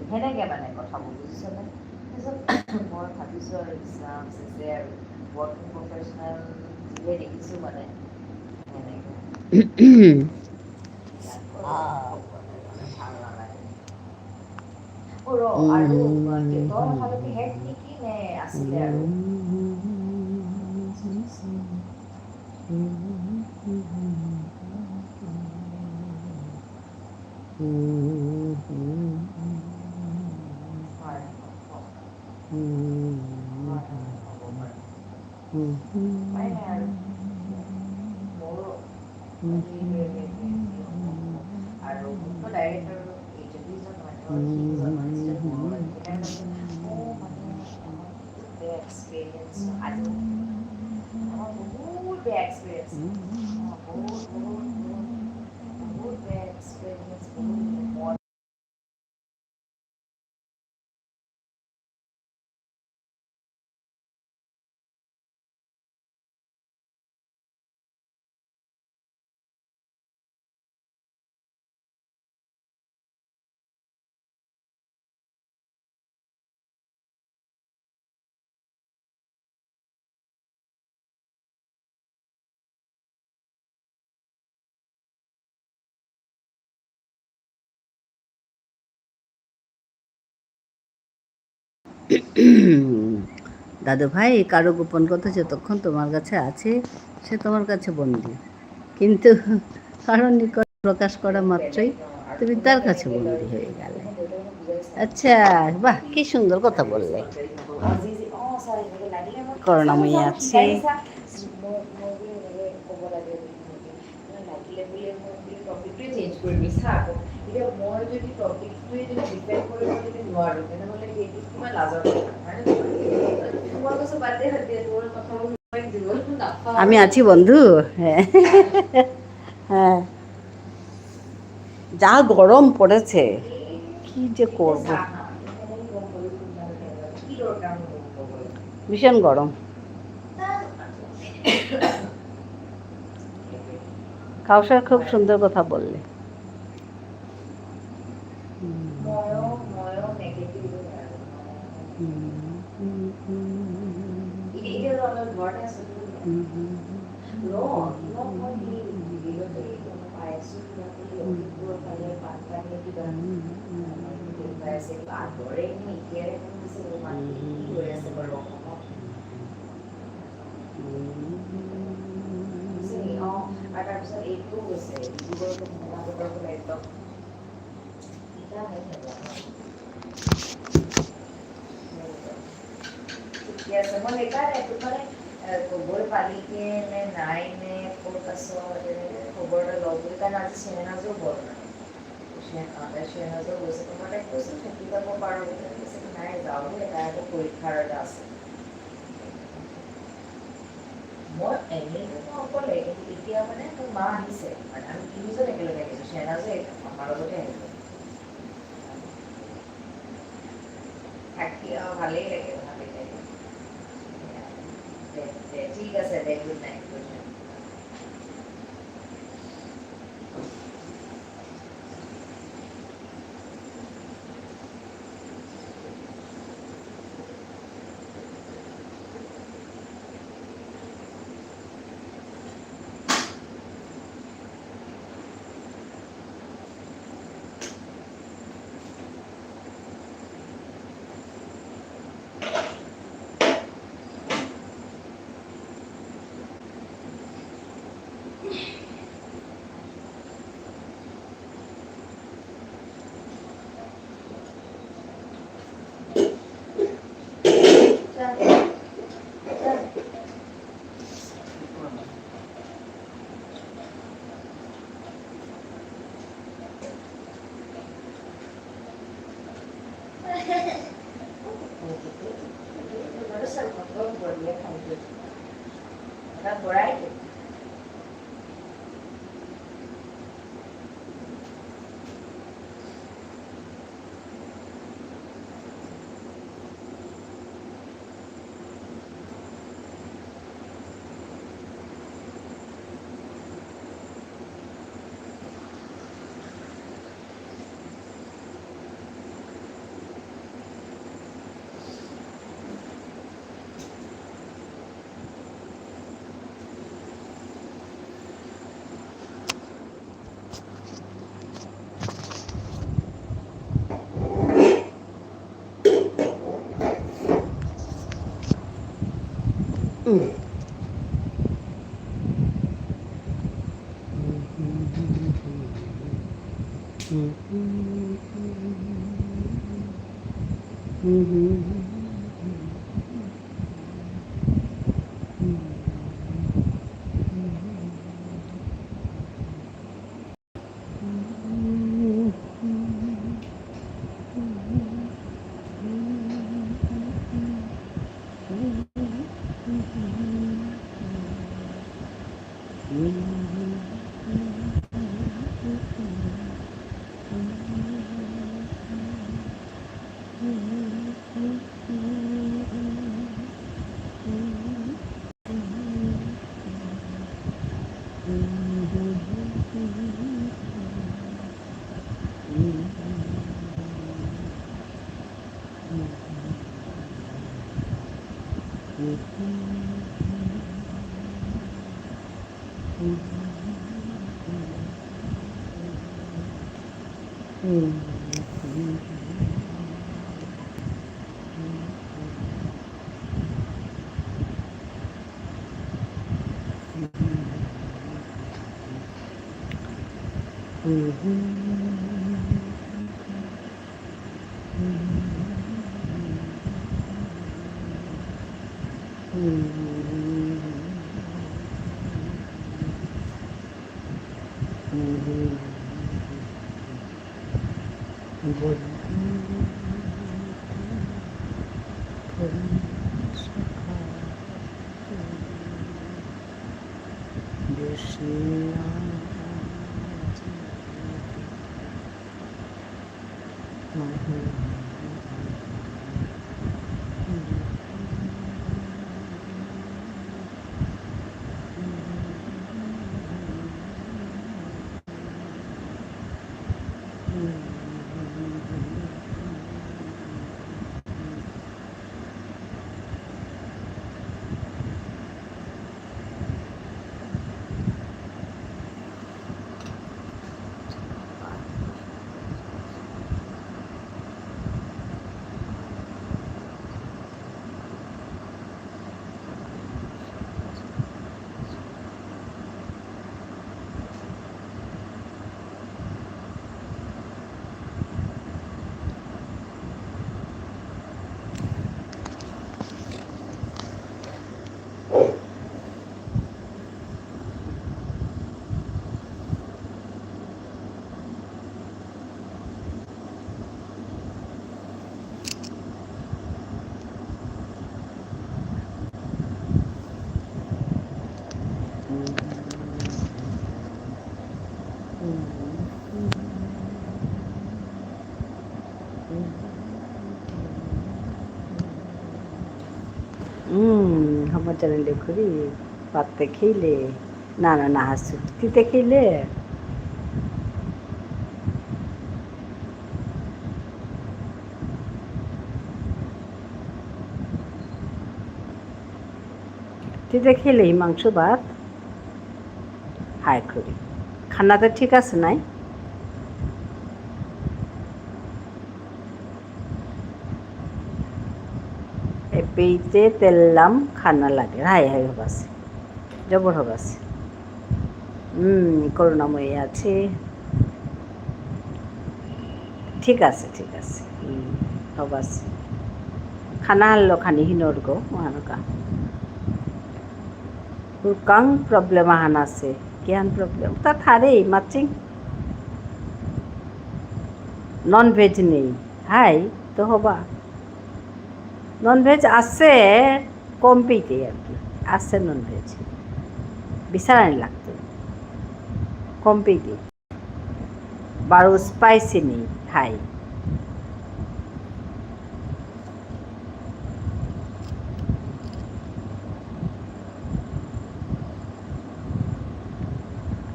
সেনেকৈ মানে কথাবোৰ বুজিছনে তাৰপিছত মই ভাবিছোঁ আৰু ইছলাম চেচে আৰু ৱৰ্কিং প্ৰফেচনেল যিহে দেখিছোঁ মানে সেনেকৈ ভাল নালাগে আৰু তই অহালৈকে শেষ নেকি নে আছিলে আৰু হয় উপায় নাই আৰু মোৰো আৰু মোকতো ডাইৰেক্ট আৰু এইচঅ'ডিজন নহয় বেয়া এক্সপিৰিয়েঞ্চ আজি আমাৰ বহুত বেয়া এক্সপিৰিয়েঞ্চ বহুত বেয়া এক্সপিৰিয়েঞ্চ বহুত দাদু ভাই কারো গোপন কথা যতক্ষণ তোমার কাছে আছে সে তোমার কাছে বন্দি কিন্তু কারো নিকট প্রকাশ করা মাত্রই তুমি তার কাছে বন্দি হয়ে গেলে আচ্ছা বাহ কি সুন্দর কথা বললে করুণাময়ী আছে বোলে মই টপিকটোৱে চেঞ্জ কৰি দিছা আকৌ এতিয়া মই যদি টপিকটোৱে যদি ডিপেণ্ড কৰিব যদি নোৱাৰোঁ তেনেহ'লে সেইটো কিমান লাজৰ কথা হয় নে মই কৈছোঁ বাদ দে তোৰ কথাবোৰ দিব নাপাওঁ আমি আছি বন্ধু হ্যাঁ হ্যাঁ যা গরম পড়েছে কি যে করব কি দরকার হবে ভীষণ গরম কাউসার খুব সুন্দর কথা বললে ময়ো নেগেটিভ এতিয়া আমাৰ ঘৰতে আছো মই ভিডিঅ'তে পাইছোঁ কিবা লখিমপুৰৰ ফালে বানপানী কিবা আছে আগৰে এতিয়াৰে মাটি কি হৈ আছে বাৰু অসমত আৰু তাৰপিছত এইটোও গৈছে ডিব্ৰুগড় মহানগৰৰ পৰা একদম ঠিকে আছে মই সেইকাৰণে মানে খবৰ পালিকে নে নাই নে ক'ত আছ খবৰ এটা লওঁ বুলি কাৰণ আজি চেহেনাজো গ'ল চেহেনাজো গৈছে তোমাৰ তাইক কৈছোঁ থাকি যাব পাৰোঁ বুলি কৈছে নাই যাওঁ এটা আকৌ পৰীক্ষাৰ এটা আছে মই এনেইতো মই অকলে কিন্তু এতিয়া মানে মোৰ মা আহিছে মানে আমি তিনিজন একেলগে আহিছোঁ চেহেনাজো আমাৰ লগতে আহিব থাকি ভালেই লাগে ভালেই লাগে ঠিক আছে দে গুড নাইট গুড নাইট হমচারেন্ডে করি পাতে খেলে না না না হাসু তিতে খেলে তিতে খেলে মাংস ভাত হায় করি খানাতে ঠিক আছে নাই এপেইতে তেললাম খানা লাগে হাই হাই হবাসে জবর হবাসে করুণাময়ী আছে ঠিক আছে হবাসে খানা হারলো খানি হিনোর গো মহানকা কাং প্রবলেম আহান আছে কিয়ান প্রবলেম তা থারে মাচিং নন ভেজ নেই হাই তো হবা নন ভেজ আছে কমপিতে আর কি আছে নন ভেজ বিচারানি লাগতো কমপিতে বারো স্পাইসি নেই হাই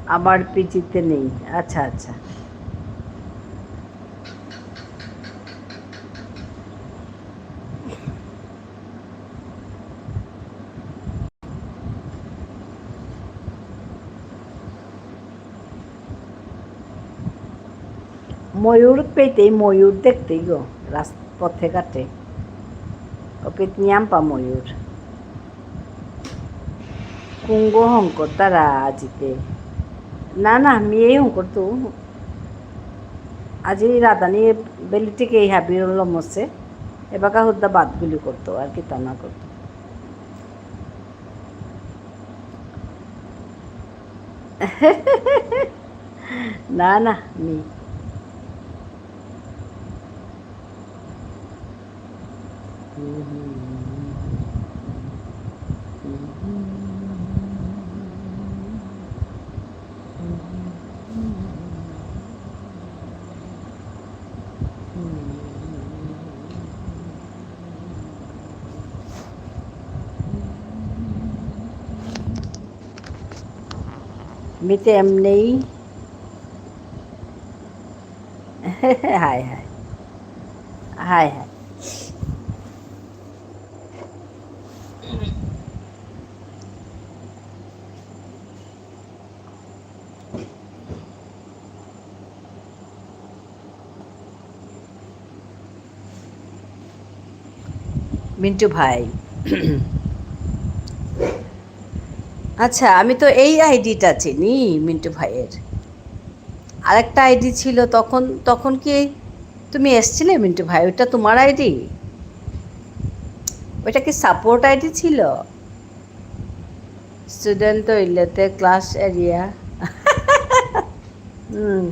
আমার পিজিতে নেই আচ্ছা আচ্ছা ময়ূর পেতেই ময়ূর দেখতেই গো পথে ঘাটে ওপেত নিয়াম্পা ময়ূর কুঙ্গ হংকর তারা আজিতে না না মেয়ে হংকর তো আজি রাধানি বেলিটিকে এই হাবির লমসে এবাকা হুদ্দা বাদগুলি করতো আর কি তা না করতো না না মেয়ে মিতে এমনি হায় হায় হায় হায় মিন্টু ভাই আচ্ছা আমি তো এই আইডিটা চিনি মিন্টু ভাইয়ের আরেকটা আইডি ছিল তখন তখন কি তুমি এসছিলে মিন্টু ভাই ওটা তোমার আইডি ওইটা কি সাপোর্ট আইডি ছিল স্টুডেন্ট তো ইলেতে ক্লাস এরিয়া হুম।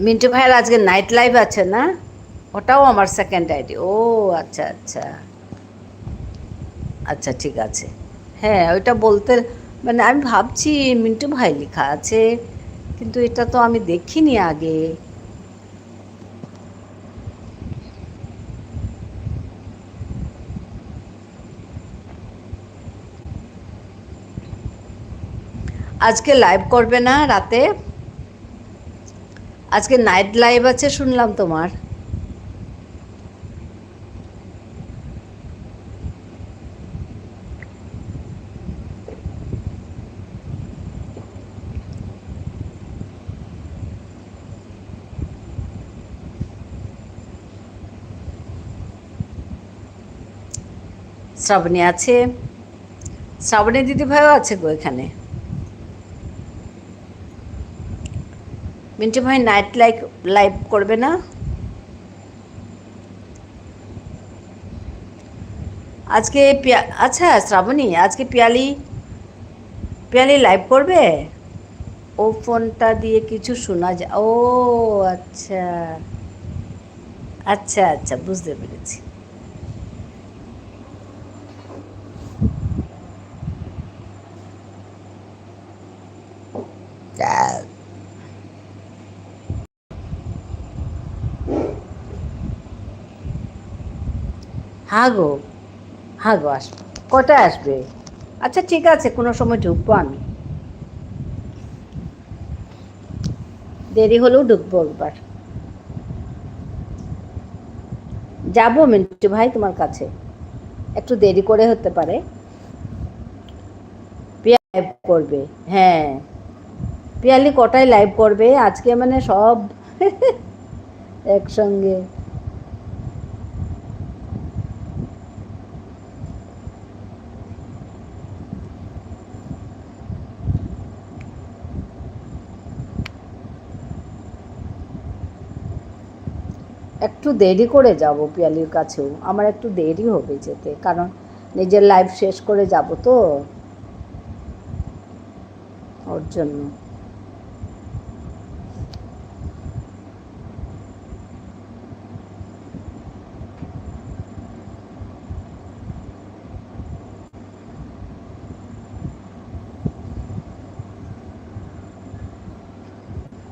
মিন্টু ভাইয়ের আজকে নাইট লাইভ আছে না? ওটাও আমার সেকেন্ড আইডি। ও আচ্ছা আচ্ছা আচ্ছা, ঠিক আছে। হ্যাঁ, ওইটা বলতে মানে আমি ভাবছি মিন্টু ভাই লেখা আছে, কিন্তু এটা তো আমি দেখিনি আগে। আজকে লাইভ করবে না রাতে? আজকে নাইট লাইভ আছে শুনলাম তোমার। শ্রাবণী আছে, শ্রাবণী দিদি ভাইও আছে গো এখানে। মিন্টু ভাই নাইট লাইভ করবে না? আজকে আচ্ছা শ্রাবণী, আজকে পিয়ালি পিয়ালি লাইভ করবে? ও ফোনটা দিয়ে কিছু শোনা যায়। ও আচ্ছা আচ্ছা আচ্ছা, বুঝতে পেরেছি। হ্যাঁ গো, হ্যাঁ গো, আসবে। কটায় আসবে? আচ্ছা ঠিক আছে, কোনো সময় ঢুকবো আমি, দেরি হলেও ঢুকবো একবার। যাবো মিন্টু ভাই তোমার কাছে, একটু দেরি করে হতে পারে। লাইভ করবে, হ্যাঁ। পিয়ালি কটায় লাইভ করবে আজকে, মানে সব একসঙ্গে। একটু দেরি করে যাব পিয়ালির কাছেও, আমার একটু দেরি হবে যেতে, কারণ নিজের লাইফ শেষ করে যাব তো, ওর জন্য।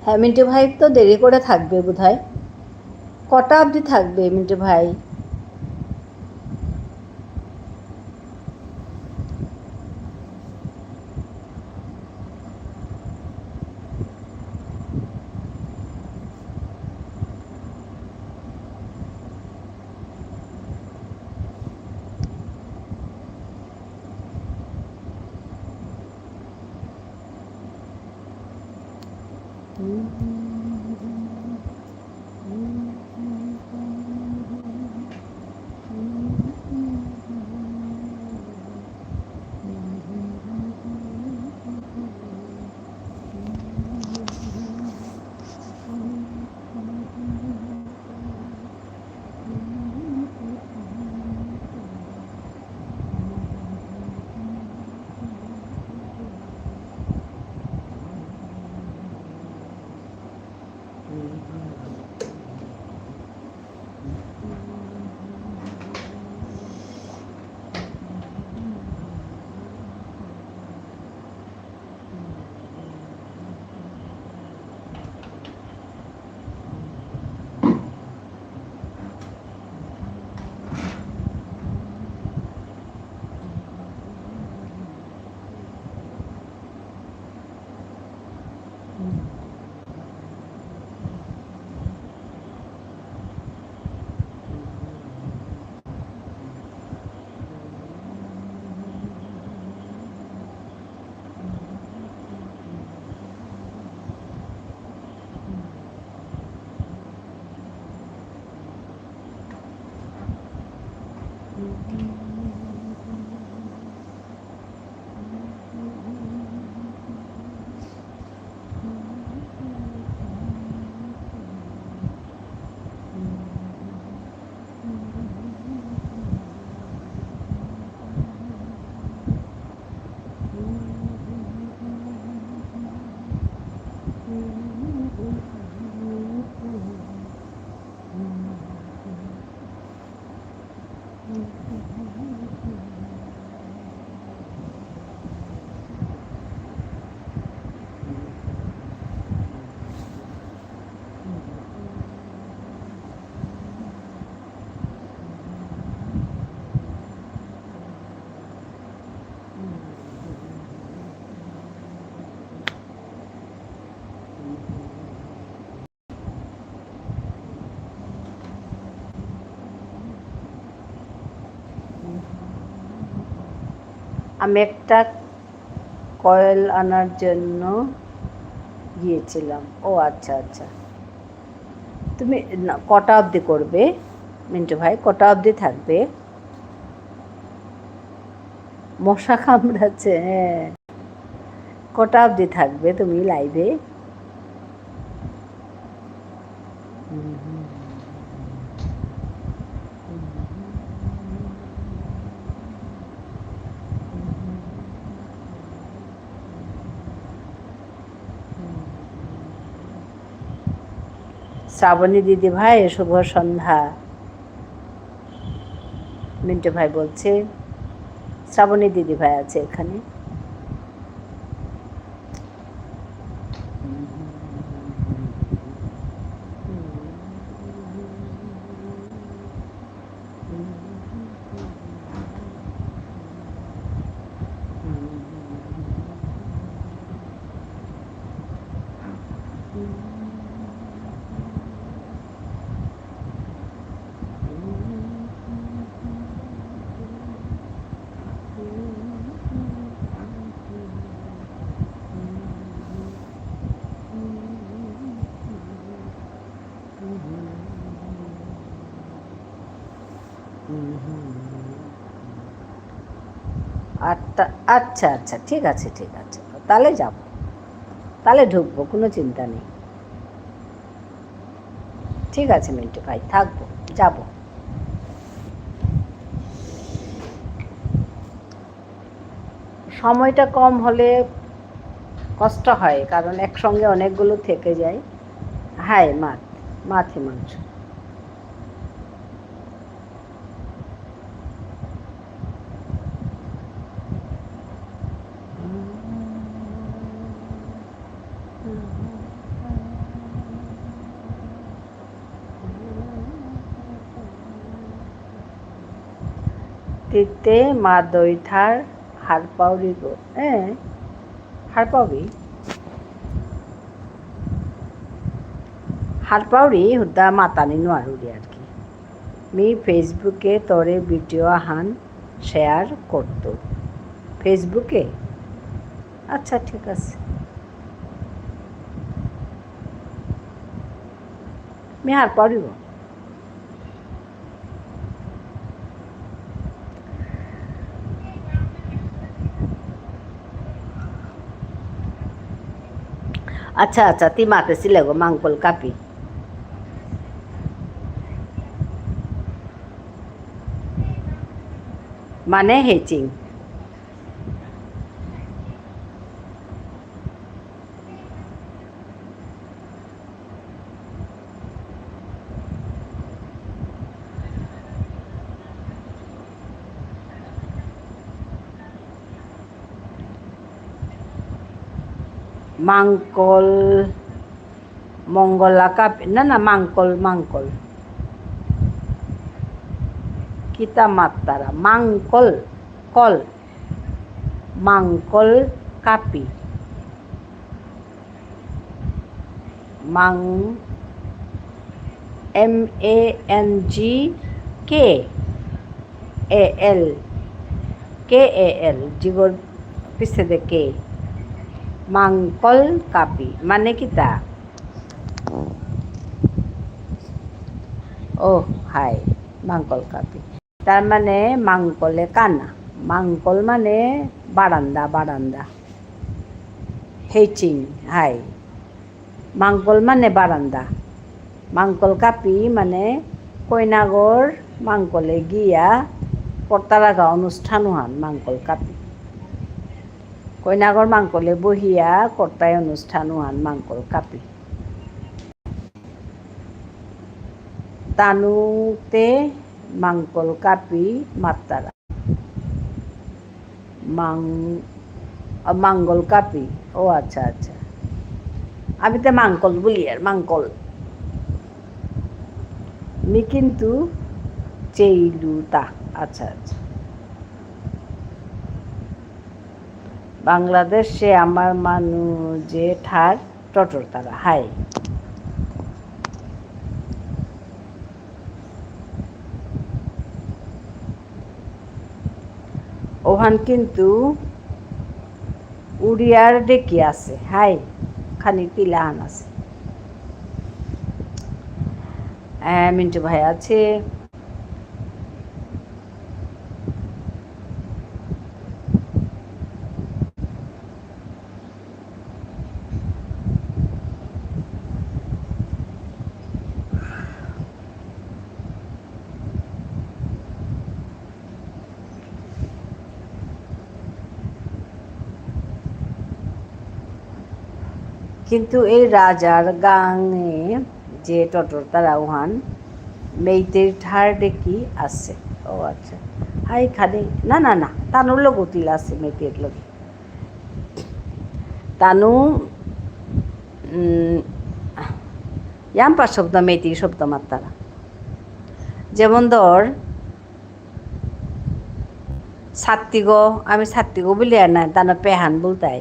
হ্যাঁ, মিন্টু ভাই তো দেরি করে থাকবে বোধহয়। কটা অবধি থাকবে মিন্টু ভাই? আমি একটা কয়েল আনার জন্য গিয়েছিলাম। ও আচ্ছা আচ্ছা, তুমি কটা অবধি করবে মিন্টু ভাই, কটা অবধি থাকবে? মশা কামড়াচ্ছে, হ্যাঁ। কটা অবধি থাকবে তুমি লাইভে? শ্রাবণী দিদি ভাই শুভ সন্ধ্যা। মিন্টু ভাই বলছে শ্রাবণী দিদি ভাই আছে এখানে। আটটা, আচ্ছা আচ্ছা, ঠিক আছে ঠিক আছে, তাহলে যাব, তাহলে ঢুকবো, কোনো চিন্তা নেই। ঠিক আছে মিন্টু ভাই, থাকবো, যাব। সময়টা কম হলে কষ্ট হয়, কারণ একসঙ্গে অনেকগুলো থেকে যায়। হ্যাঁ, মাছ মাংস। তিতে মা দৈ থাৰ হার পাউরি গো, হ্যাঁ হার পাউরি হুদা মাতানি নোৱাৰোঁ আর কি। মি ফেসবুকে তরে ভিডিও হান শেয়ার করতো। ফেসবুকে? আচ্ছা ঠিক আছে, মি হার পাউরিব। আচ্ছা আচ্ছা, তি মাতেছিলে গো মাংকল কাপি। মানে হেচিং। মাংকল মঙ্গলা কাপি, না না মাংকল কিতা মাত্তারা, মাংকল কাপি, মাং MANGKAL জিগর পিছে দে কে, মাংকল কাপি মানে কিতা? ও হাই, মাংকল কাপি তার মানে মাংকলে কানা। মাংকল মানে বারান্দা হেচিং, হাই। মাংকল মানে বারান্দা, মাংকল কাপি মানে কইনাগর মাংকলে গিয়া পর্তারাগা অনুষ্ঠান হান মাংকল কাপি। কইনাগর মাংকলে বহিয়া কর্তায় অনুষ্ঠান হান মাংকল কাপি। তানুতে মাংকল কাপি মাত্তারা মাঙ্গল কাপি। ও আচ্ছা আচ্ছা, আমি তো মাংকল বলি আর মাংকল। মি কিন্তু চেইলুতা। আচ্ছা আচ্ছা, বাংলাদেশে আমার মানুষে ঠার টটর তারা, হাই। ও ওহান কিন্তু উড়িয়ার ডেকি আছে হাই খানি তিলাহান আছে মিন্টু ভাই আছে কিন্তু এই রাজার গাঙে যে টটর তারা ওহান মেইতের ঠাড়ে কি আছে ও আচ্ছা হাই খালি না না না তানুর লোক উতিল আছে মেইতের লোক তানু ইয়াম্পা শব্দ মেইতির শব্দ মাত্তারা যেমন ধর ছাত্তিগো আমি ছাত্তিগো বলি আর না তানো পেহান বলতাই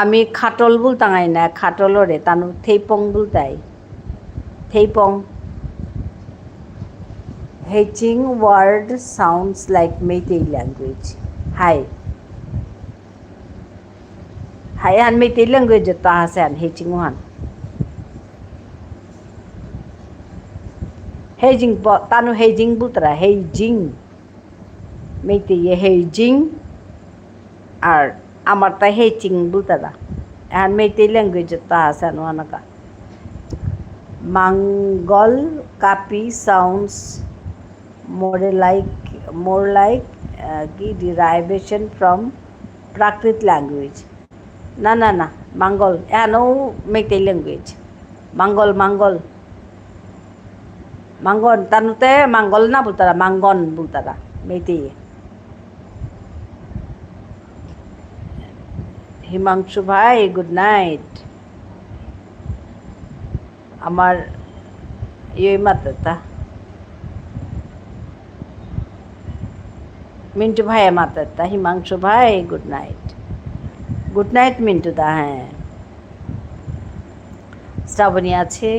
আমি খাটল বলতাঙাই না খাটলরে তানু থেইপং বলতাই থেইপং হেচিং word sounds like Meitei language হাই হাই হান মেইতেই ল্যাঙ্গুয়েজ তো আছে হান হেচিং ওহান হেজিং তানু হেজিং বলতরা হেজিং মেইতেই হেজিং আর আমার তা হেচিং বলতরা এখন মেইতেই ল্যাঙ্গুয়েজ তো আছে হান ওহানাকা Mongol copy sounds more like ki derivation from Prakrit language. Na na na, Mongol. No Meitei language. Mongol. Mangon. Tanute Mongol na bultara. Mangon bultara. Meitei. Himangshu bhai, good night. আমার এই মাত্রাটা মিন্টু ভাই মাত্রাটা হিমাংশু ভাই good night Mintu দা হ্যাঁ শ্রাবণী আছে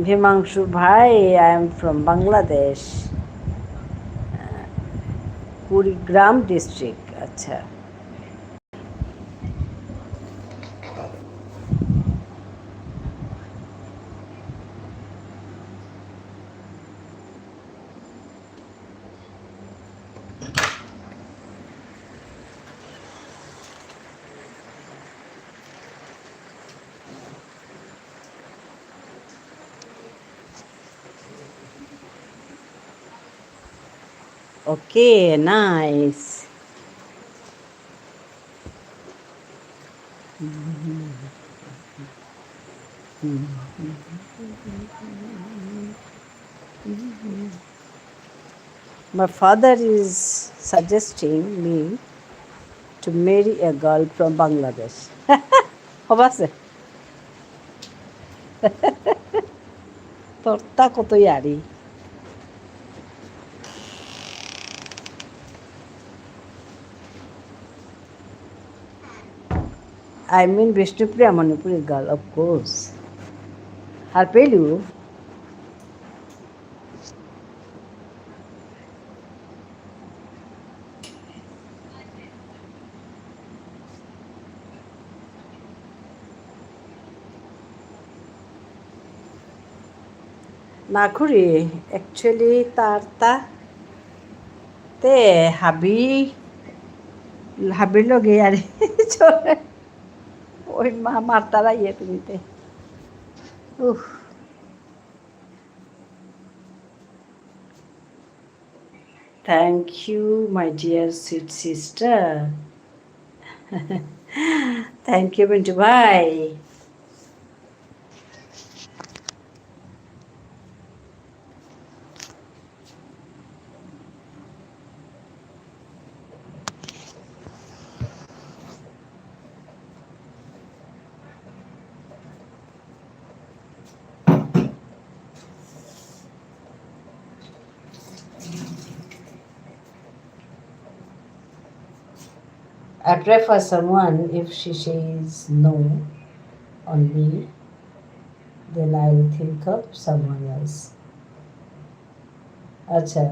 Himangshu bhai, I am from Bangladesh, Kurigram district. Acha. Okay, nice. My father is suggesting me to marry a girl from Bangladesh. Hobase. Torta koto yari. I mean Vishnupriya Manipuri girl, of course. I'll pay you. না করি actually তার তে হাবির লগে আর চলে ওই মার তারা তুমিতে thank you my dear sweet sister. Thank you Mintu ভাই। I pray for someone, if she says no on me, then I will think of someone else. আচ্ছা।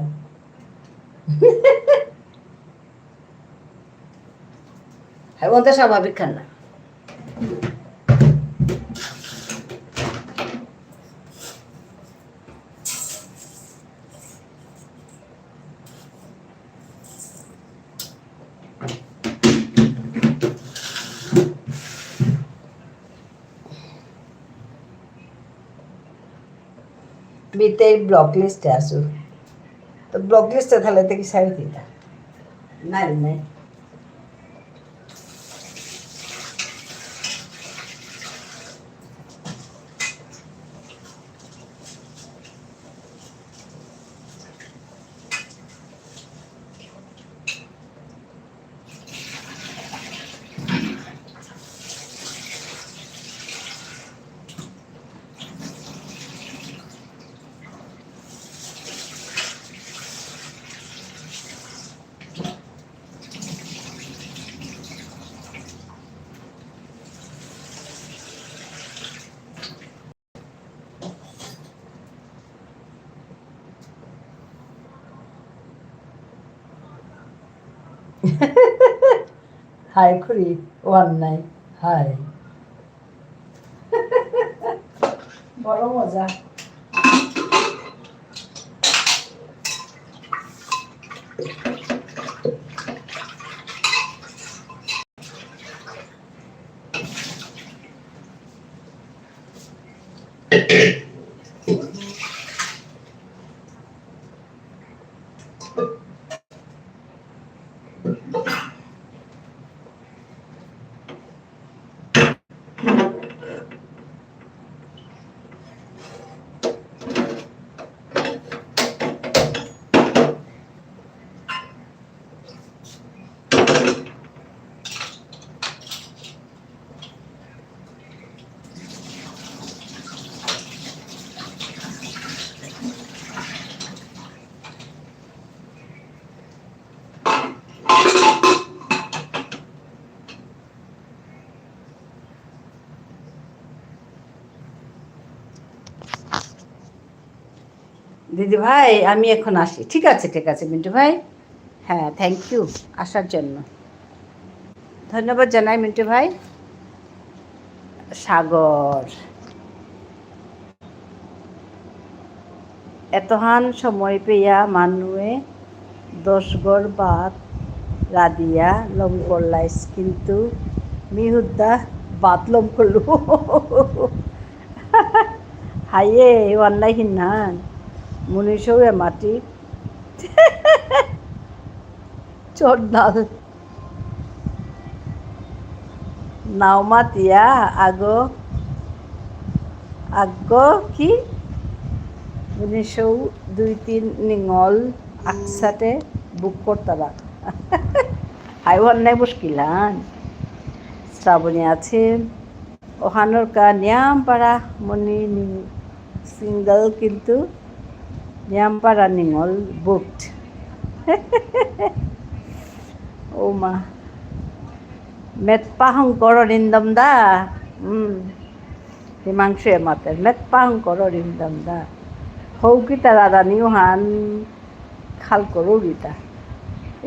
হ্যাঁ, ওটা স্বাভাবিক খানা। বিতে ব্লক লিস্টে আসো, তো ব্লক লিস্টে তাহলে থেকে সারি দিতা না রে নাই। হাই করি ওয়ান নাই হাই, বড় মজা। দিদি ভাই আমি এখন আসি। ঠিক আছে ঠিক আছে মিন্টু ভাই, হ্যাঁ থ্যাংক ইউ আসার জন্য, ধন্যবাদ জানাই মিন্টু ভাই। সাগর এতহান সময় পেয়া মানুয়ে 10 গড় বাত রাধিয়া লম করলাইস, কিন্তু মিহুদ্দা বাত লম করলু। হাইয়ে ওয়ান্লাই হিন্নান মনীষও মাটি চোদ্দাল নাওমাতিয়া আগো কি 1923 নিঙল আকসাতে বুক করতারা। হাইওয়ান নাই মুশকিলান। শ্রাবণী আছেন ওখানোর কা নিয়ামপাড়া মনি সিঙ্গল, কিন্তু নিয়ামপাড়া নিঙল বুকড। ও মা মেট পাহং করো রিন্দম দা, হিমাংশু এমাতের মেট পাহং করো রিন্দম দা হৌ গীতা রাধানিও হান খাল করো গীতা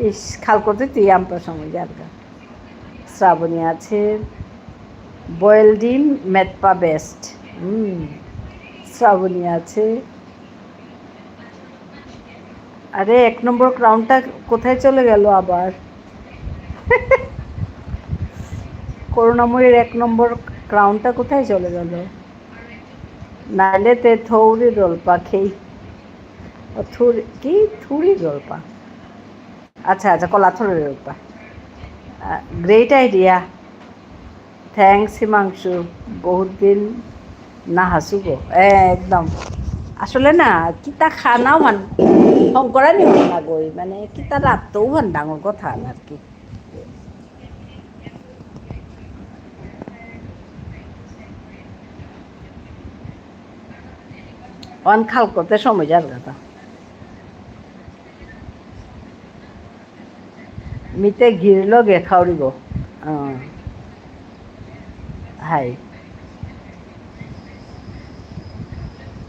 ইস খাল করতে তুই আমার সময় যার গা। শ্রাবণী আছে বয়েল ডিম মেটপা বেস্ট, শ্রাবণী আছে। আরে 1 নম্বর ক্রাউনটা কোথায় চলে গেল আবার? করুণাময়ীর 1 নম্বর ক্রাউনটা কোথায় চলে গেল? নাইলে তে থৌরি রোলপা খেই কি থুরি রোলপা আচ্ছা আচ্ছা কলা থরের উপা গ্রেট আইডিয়া থ্যাংকস হিমাংশু বহুত দিন না হাসু গো একদম আসলে না কিতা খানাও মান শংকরা নিব না গই মানে কিতা রাতও ভান ডাঙর কথা আর কি অন খাল করতে সময় যার কথা মিতে ঘির লগে খাওয়ারিব হাই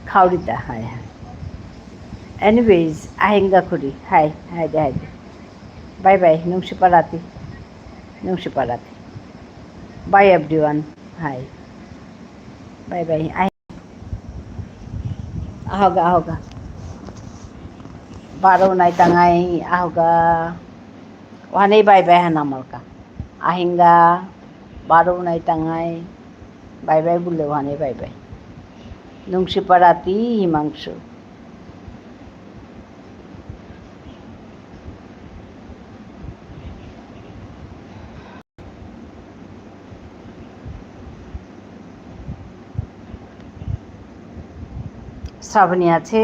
খাওয়ারিতা হাই হাই এনিওয়েজ আহেঙ্গা করি হাই হাই দে হাই দে বাই বাই নংসি পারাতি বাই এভরিওয়ান হাই bye bye ahoga ahoga baro nai tangai ahoga wanei bai bai hanamolka ahinga baro nai tangai bai bai bulle wanei bai bai nungsi parati himangshu Shrabani আছে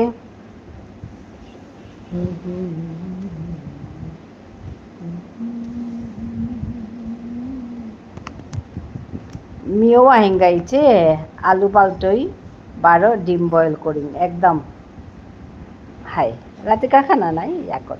মিও আহিং গাইছে আলু পাল্টই 12 ডিম বয়েল করিম একদম হাই রাতে খানা নাই এখন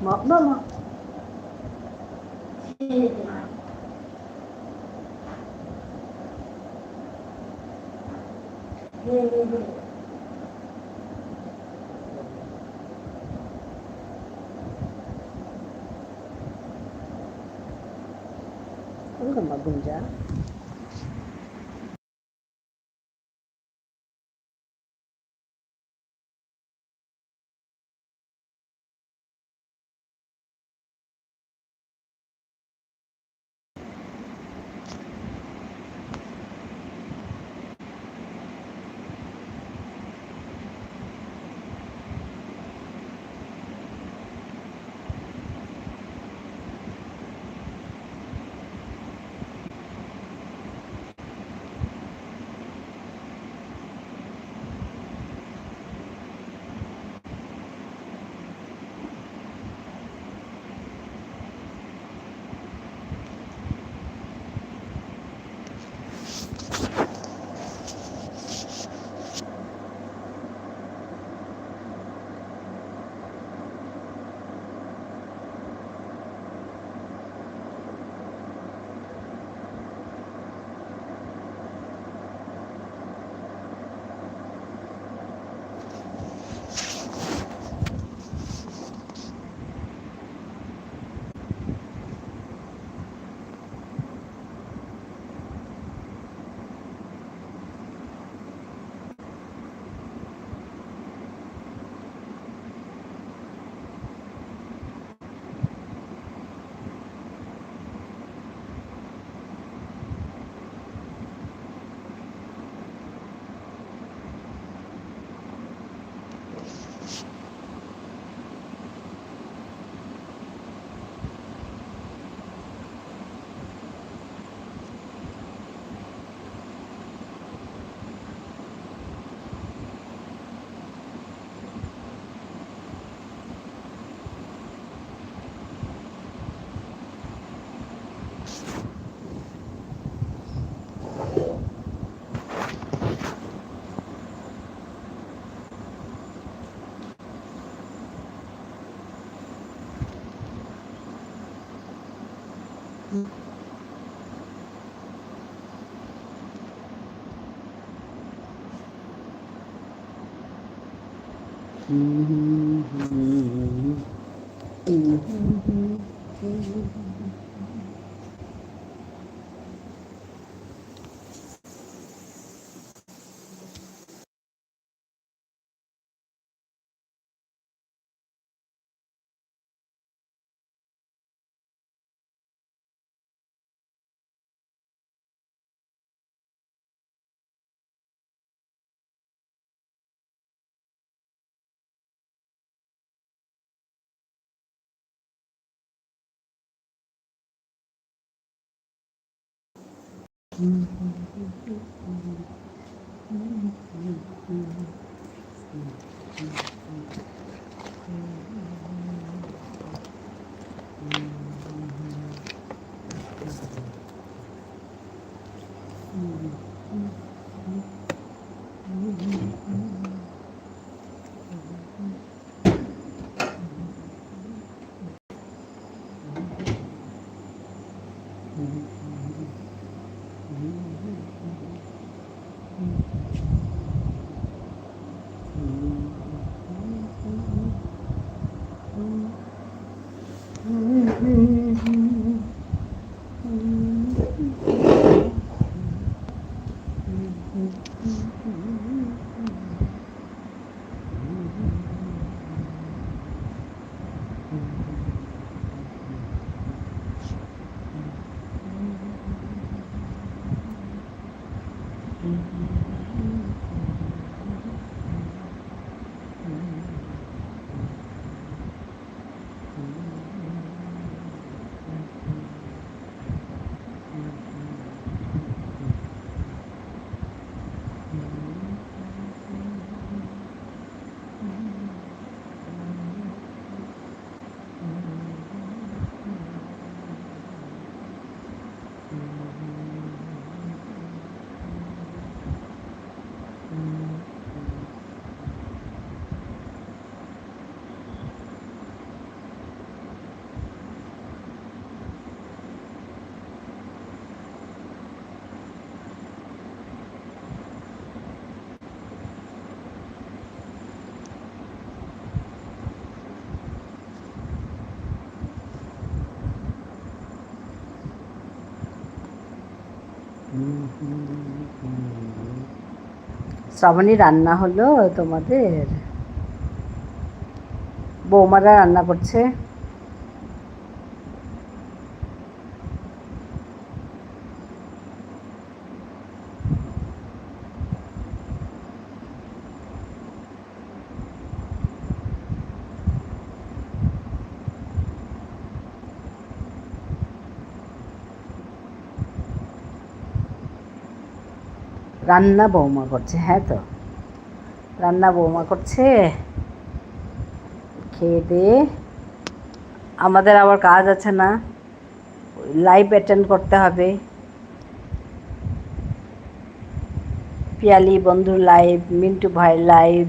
Mama. Ano ka magunja? Shrabani রান্না হলো তোমাদের? বৌমারা রান্না করছে। রান্না বৌমা করছে, হ্যাঁ তো রান্না বৌমা করছে। খেয়ে দিয়ে আমাদের আবার কাজ আছে না, লাইভ অ্যাটেন্ড করতে হবে। পিয়ালি বন্ধুর লাইভ, মিন্টু ভাইয়ের লাইভ।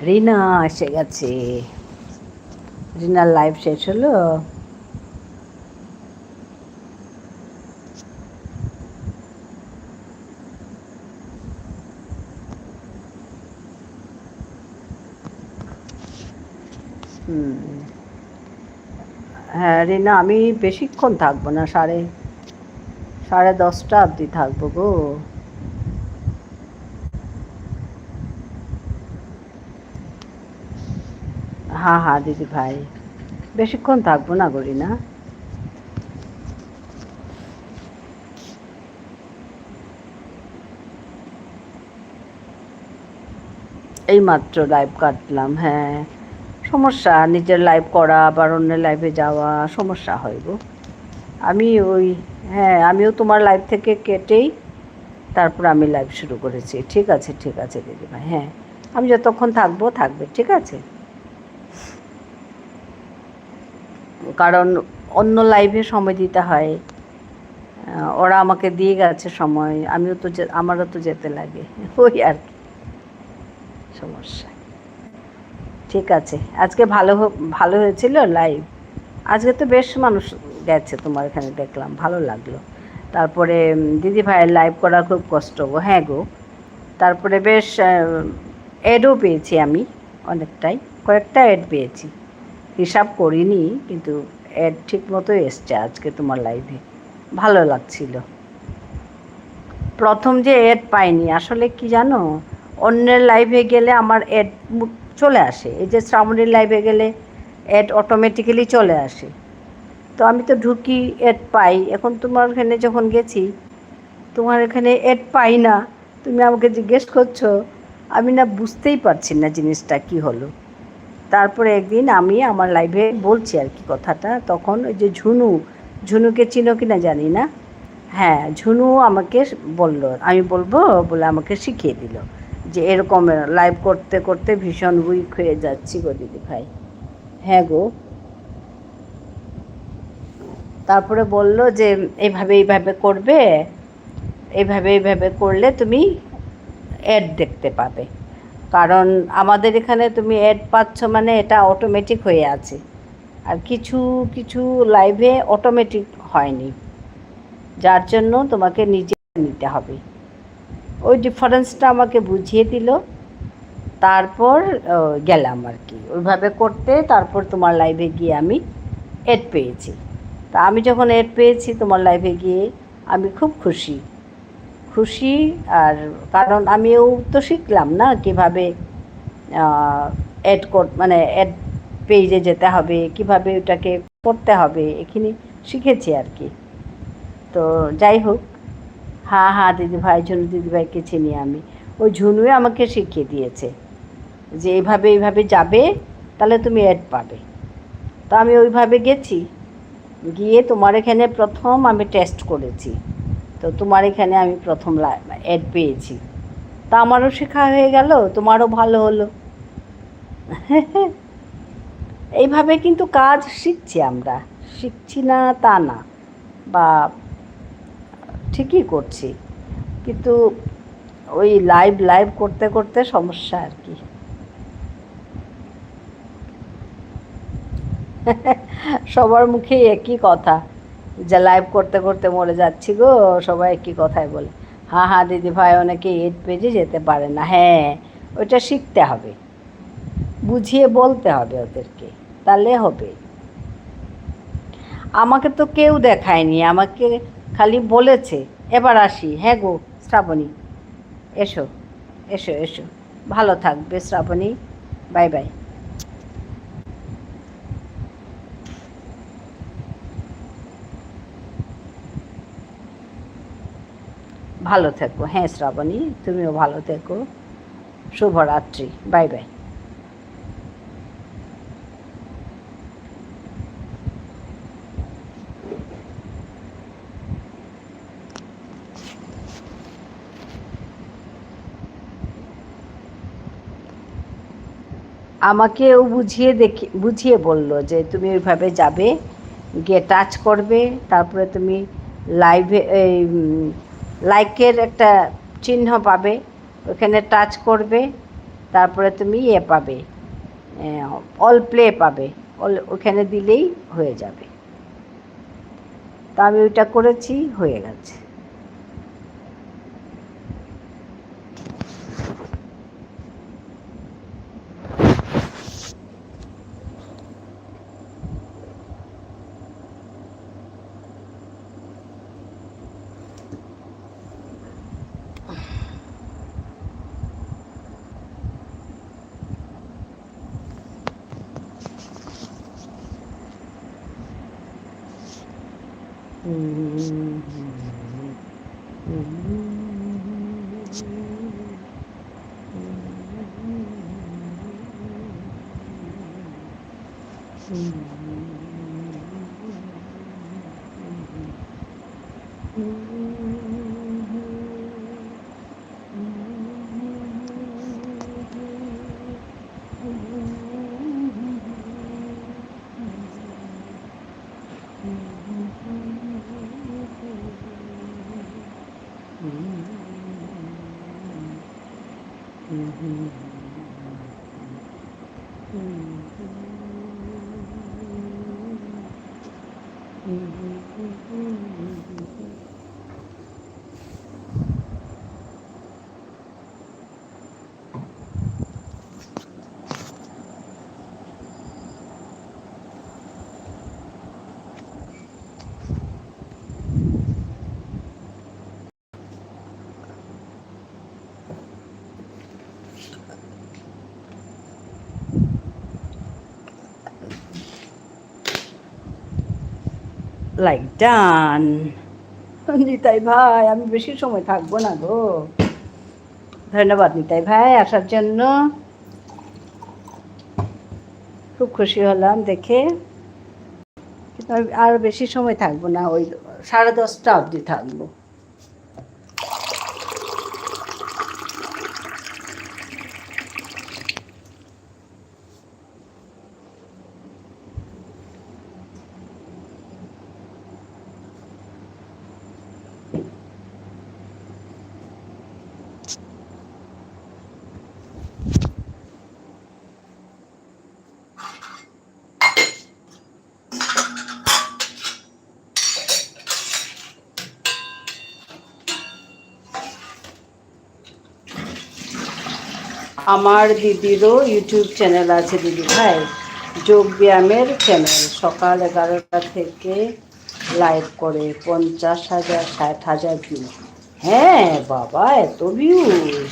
রিনা এসে গেছে। রিনার লাইভ শেষ হলো। হ্যাঁ রিনা, আমি বেশিক্ষণ থাকবো না, সাড়ে 10টা অবধি থাকবো গো। হ্যাঁ হ্যাঁ দিদি ভাই, বেশিক্ষণ থাকবো না গো রিনা। এই মাত্র লাইভ কাটলাম। হ্যাঁ সমস্যা, নিজের লাইভ করা আবার অন্যের লাইভে যাওয়া সমস্যা হয় গো। আমি আমিও তোমার লাইভ থেকে কেটেই তারপর আমি লাইভ শুরু করেছি। ঠিক আছে দিদি ভাই, হ্যাঁ আমি যতক্ষণ থাকবে, ঠিক আছে। কারণ অন্য লাইভে সময় দিতে হয়, ওরা আমাকে দিয়ে গেছে সময়, আমারও তো যেতে লাগে, ওই আর কি সমস্যা। ঠিক আছে, আজকে ভালো হয়েছিল লাইভ। আজকে তো বেশ মানুষ গেছে তোমার এখানে, দেখলাম ভালো লাগলো। তারপরে দিদি ভাইয়ের লাইভ করা খুব কষ্ট গো। হ্যাঁ গো, তারপরে বেশ অ্যাডও পেয়েছি আমি, কয়েকটা অ্যাড পেয়েছি, হিসাব করিনি, কিন্তু অ্যাড ঠিক মতো এসছে আজকে তোমার লাইভে, ভালো লাগছিল। প্রথম যে অ্যাড পাইনি, আসলে কি জানো, অন্যের লাইভে গেলে আমার অ্যাড চলে আসে। এই যে শ্রাবণীর লাইভে গেলে অ্যাড অটোমেটিক্যালি চলে আসে। তো আমি তো ঢুকি, অ্যাড পাই। এখন তোমার এখানে যখন গেছি, তোমার এখানে অ্যাড পাই না, তুমি আমাকে জিজ্ঞেস করছো, আমি না বুঝতেই পারছি না জিনিসটা কি হলো। তারপরে একদিন আমি আমার লাইভে বলছি আর কি কথাটা, তখন ওই যে ঝুনুকে চিনো কিনা জানি না, হ্যাঁ ঝুনু আমাকে বলল, আমি বলবো বলে আমাকে শিখিয়ে দিল যে এরকম লাইভ করতে করতে ভীষণ উইক হয়ে যাচ্ছি গো দিদি ভাই। হ্যাঁ গো। তারপরে বলল যে এইভাবে করবে, এইভাবে করলে তুমি অ্যাড দেখতে পাবে। কারণ আমাদের এখানে তুমি অ্যাড পাচ্ছ মানে এটা অটোমেটিক হয়ে আছে, আর কিছু কিছু লাইভে অটোমেটিক হয়নি, যার জন্য তোমাকে নিজে নিতে হবে। ওই ডিফারেন্সটা আমাকে বুঝিয়ে দিল। তারপর গেলাম আর কি ওইভাবে করতে। তারপর তোমার লাইভে গিয়ে আমি অ্যাড পেয়েছি। তা আমি যখন অ্যাড পেয়েছি তোমার লাইভে গিয়ে, আমি খুব খুশি। আর কারণ আমিও তো শিখলাম না কীভাবে অ্যাড মানে অ্যাড পেজে যেতে হবে, কীভাবে ওটাকে করতে হবে, এখানে শিখেছি আর কি। তো যাই হোক, হ্যাঁ দিদিভাই, ঝুনু দিদিভাইকে চিনি আমি। ওই ঝুনুই আমাকে শিখিয়ে দিয়েছে যে এইভাবে যাবে, তাহলে তুমি অ্যাড পাবে। তো আমি ওইভাবে গেছি, গিয়ে তোমার এখানে প্রথম আমি টেস্ট করেছি। তো তোমার এখানে আমি প্রথম অ্যাড পেয়েছি। তা আমারও শেখা হয়ে গেল, তোমারও ভালো হলো। এইভাবে কিন্তু কাজ শিখছি আমরা, শিখছি না তা না, বা ঠিকই করছি, কিন্তু ওই লাইভ করতে করতে সমস্যা আর কি। সবার মুখেই একই কথা, যে লাইভ করতে করতে মরে যাচ্ছি গো, সবাই একই কথাই বলে। হ্যাঁ দিদি ভাই, অনেকে এড পেজে যেতে পারে না। হ্যাঁ, ওইটা শিখতে হবে, বুঝিয়ে বলতে হবে ওদেরকে, তাহলে হবে। আমাকে তো কেউ দেখায়নি, আমাকে খালি বলেছে। এবার আসি। হ্যাঁ গো শ্রাবণী, এসো এসো এসো, ভালো থাকবে শ্রাবণী, বাই বাই। ভালো থেকো। হ্যাঁ শ্রাবণী, তুমিও ভালো থেকো। শুভরাত্রি, বাই বাই। আমাকেও বুঝিয়ে বললো যে তুমি ওইভাবে যাবে, গিয়ে টাচ করবে, তারপরে তুমি লাইভে এই লাইকের একটা চিহ্ন পাবে, ওখানে টাচ করবে, তারপরে তুমি পাবে, অল প্লে পাবে, ওখানে দিলেই হয়ে যাবে। তা আমি ওইটা করেছি, হয়ে গেছে। Like done. নিতাই ভাই, আমি বেশি সময় থাকবো না গো। ধন্যবাদ নিতাই ভাই আসার জন্য, খুব খুশি হলাম দেখে। কিন্তু আমি আর বেশি সময় থাকবো না, ওই 10:30 অবধি থাকবো। আমার দিদিরও ইউটিউব চ্যানেল আছে দিদি ভাই, যোগ ব্যায়ামের চ্যানেল। সকাল 11টা থেকে লাইভ করে 50,000 60,000 ভিউ। হ্যাঁ বাবা, এত ভিউজ!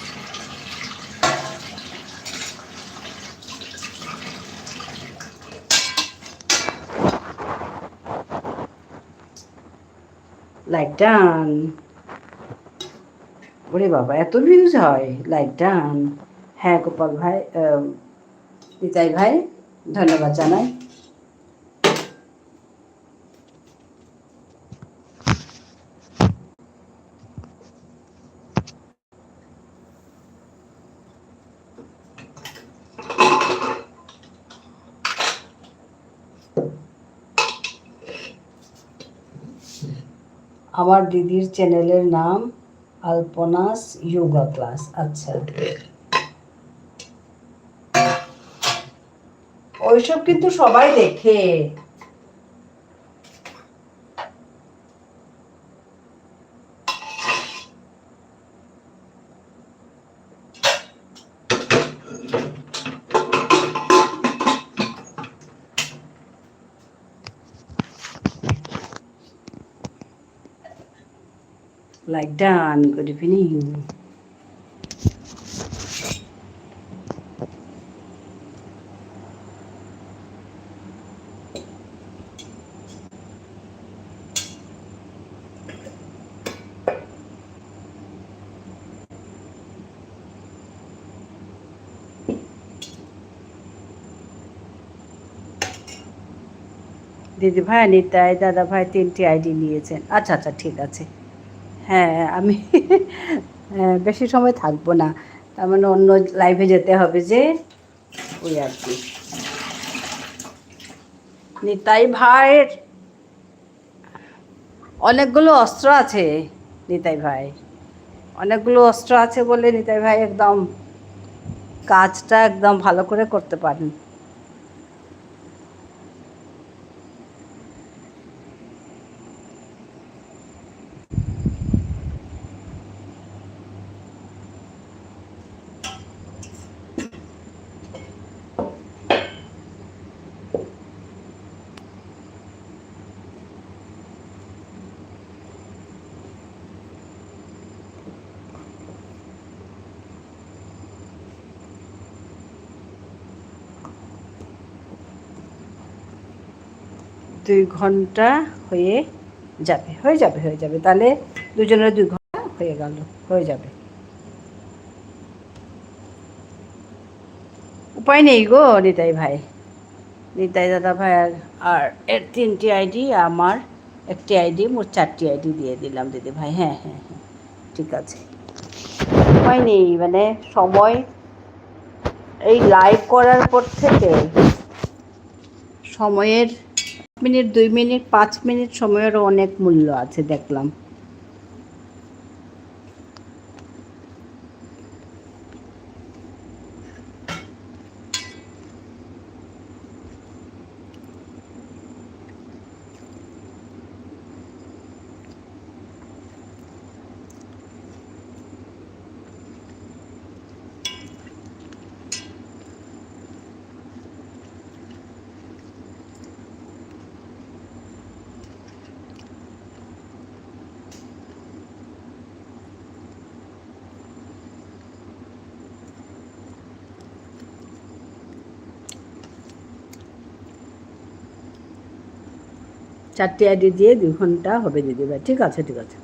Like done. ওরে বাবা, এত ভিউজ হয়! Like done. হ্যাঁ গোপাল ভাই, নিতাই ভাই, ধন্যবাদ জানাই। আমার দিদির চ্যানেলের নাম আলপনাস যোগা ক্লাস। আচ্ছা, ওইসব কিন্তু সবাই দেখে। Like done. Good evening. দিদি ভাই, নিতাই দাদা ভাই 3টি আইডি নিয়েছেন। আচ্ছা আচ্ছা, ঠিক আছে। হ্যাঁ আমি বেশি সময় থাকবো না, তার মানে অন্য লাইভে যেতে হবে যে, ওই আর কি। নিতাই ভাইয়ের অনেকগুলো অস্ত্র আছে। নিতাই ভাই অনেকগুলো অস্ত্র আছে বলে নিতাই ভাই একদম কাজটা একদম ভালো করে করতে পারেন। 2 ঘন্টা হয়ে যাবে, হয়ে যাবে। তাহলে দুজনের 2 ঘন্টা হয়ে গেল, হয়ে যাবে। উপায় নেই গো নিতাই ভাই, নিতাই দাদা ভাই। আর এর 3টি আইডি, আমার 1টি আইডি, মোট 4টি আইডি দিয়ে দিলাম দিদি ভাই। হ্যাঁ হ্যাঁ হ্যাঁ, ঠিক আছে। উপায় নেই, মানে সময়, এই লাইভ করার পর থেকে সময়ের মিনিট, 2 মিনিট, 5 মিনিট সময়েরও অনেক মূল্য আছে দেখলাম। 4টি আইডি দিয়ে 2 ঘন্টা হবে দিদিভাই। ঠিক আছে, ঠিক আছে।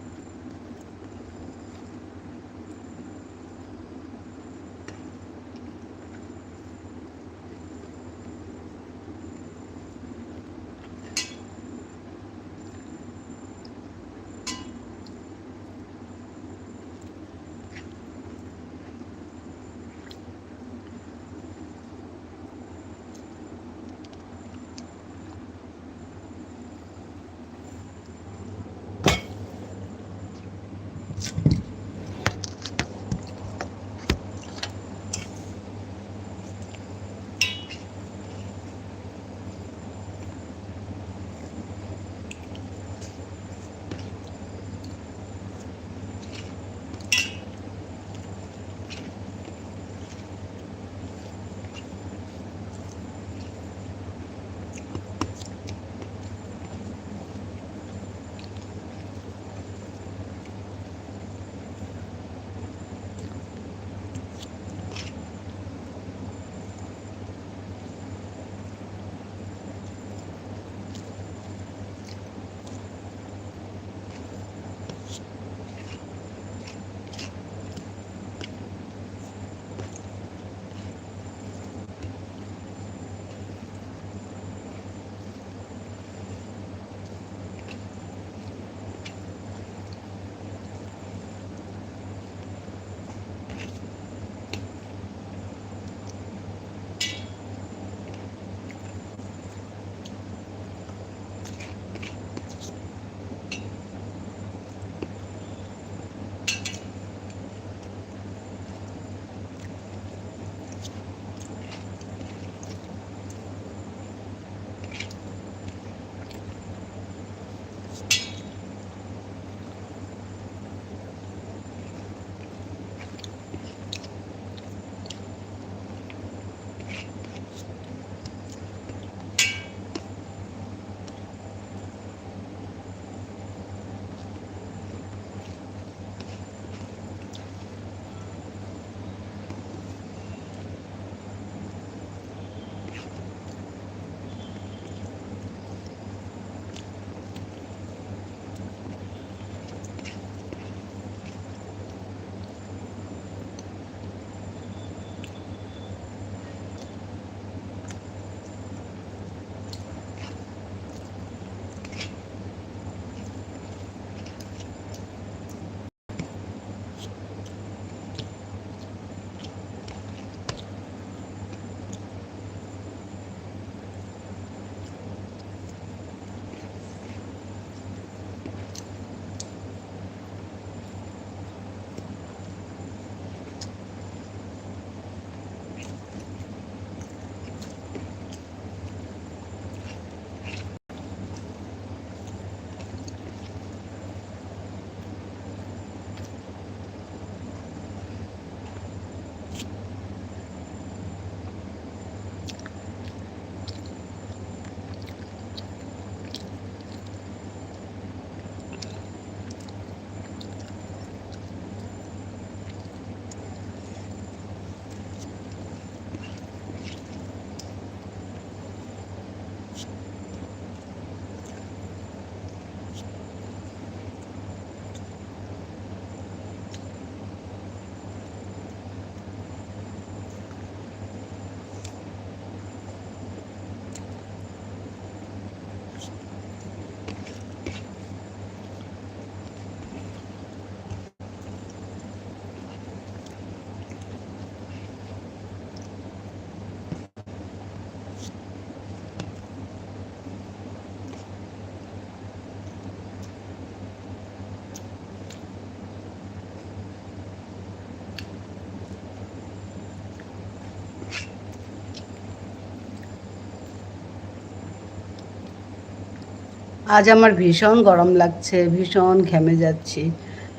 আজ আমার ভীষণ গরম লাগছে, ভীষণ ঘেমে যাচ্ছি।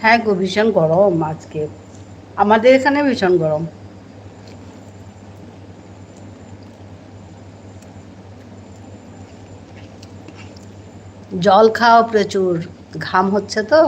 হ্যাঁ গো, ভীষণ গরম আজকে, আমাদের এখানে ভীষণ গরম। জল খাও প্রচুর, ঘাম হচ্ছে তো।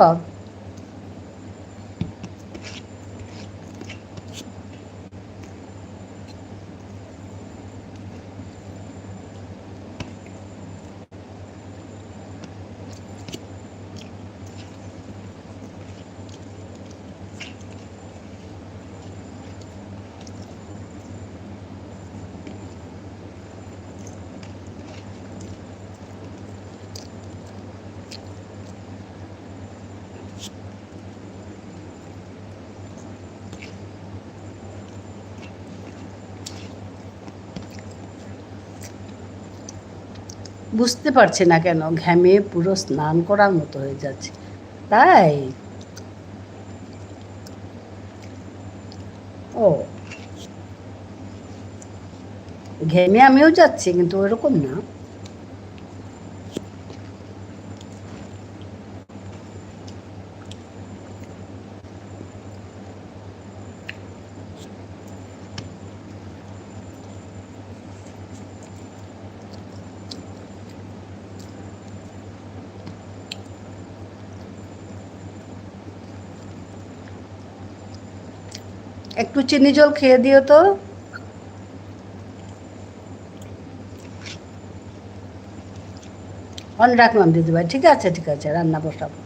বুঝতে পারছি না কেন ঘামে পুরো স্নান করার মতো হয়ে যাচ্ছে। তাই ও ঘেমে আমিও যাচ্ছি, কিন্তু ওরকম না। একটু চিনি জল খেয়ে দিও তো। অন রাখলাম দিদিভাই, ঠিক আছে ঠিক আছে, রান্না বসাবো।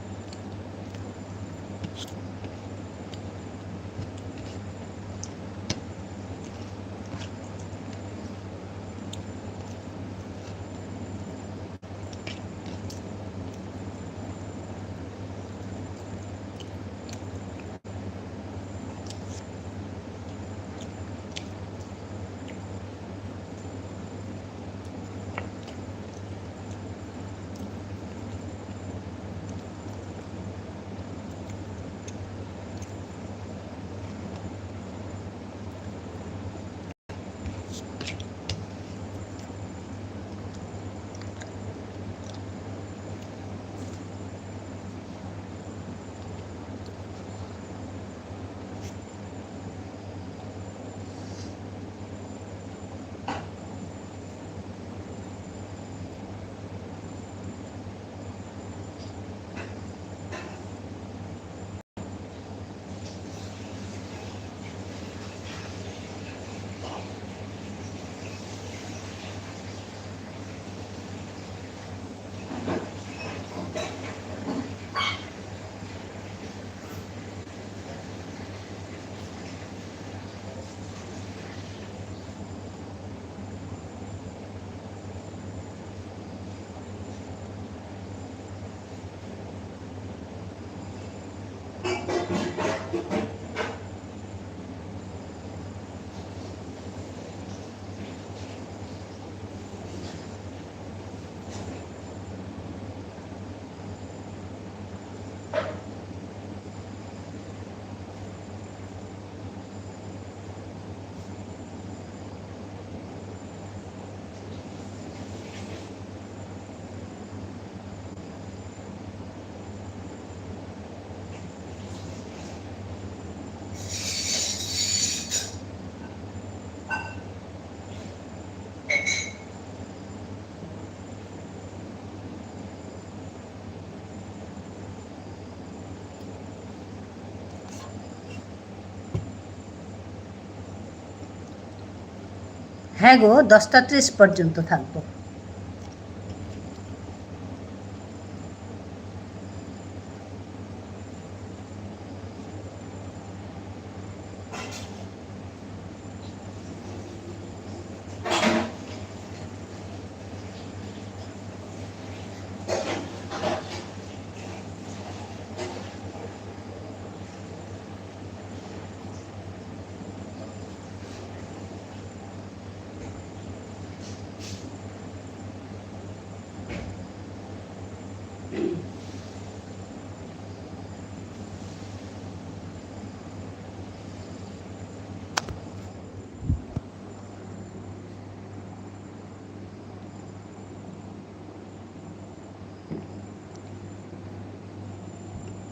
হ্যাঁ গো, 10টা 30 পর্যন্ত থাকবো।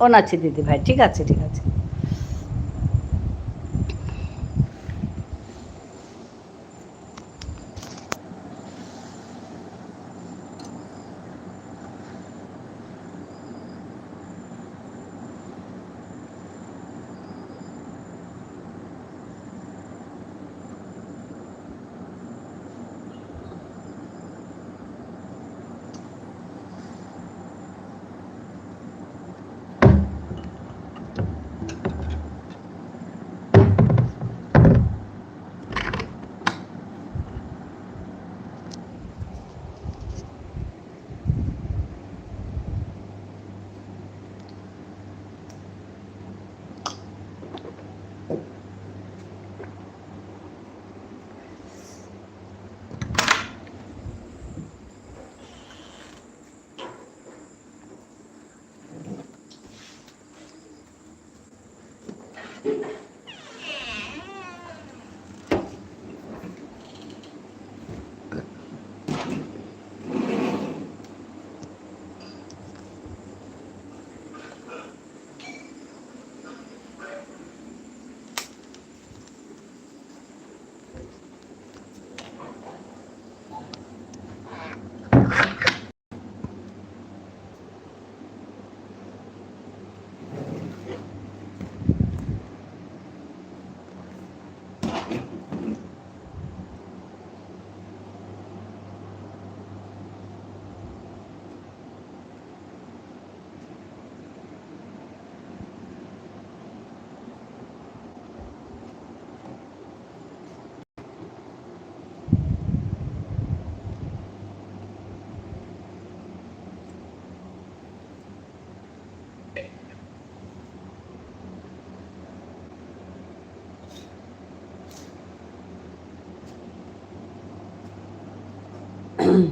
অন আছে দিদিভাই, ঠিক আছে ঠিক আছে। ছুড়ছে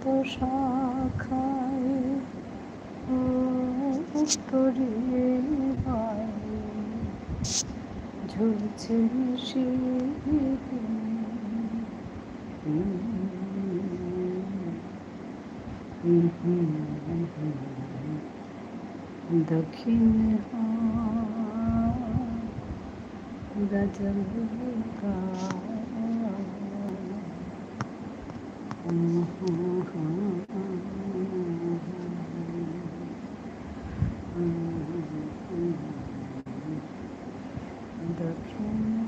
তো শাখায় তরি ঝুলছে दक्षिण गजल का दक्षिण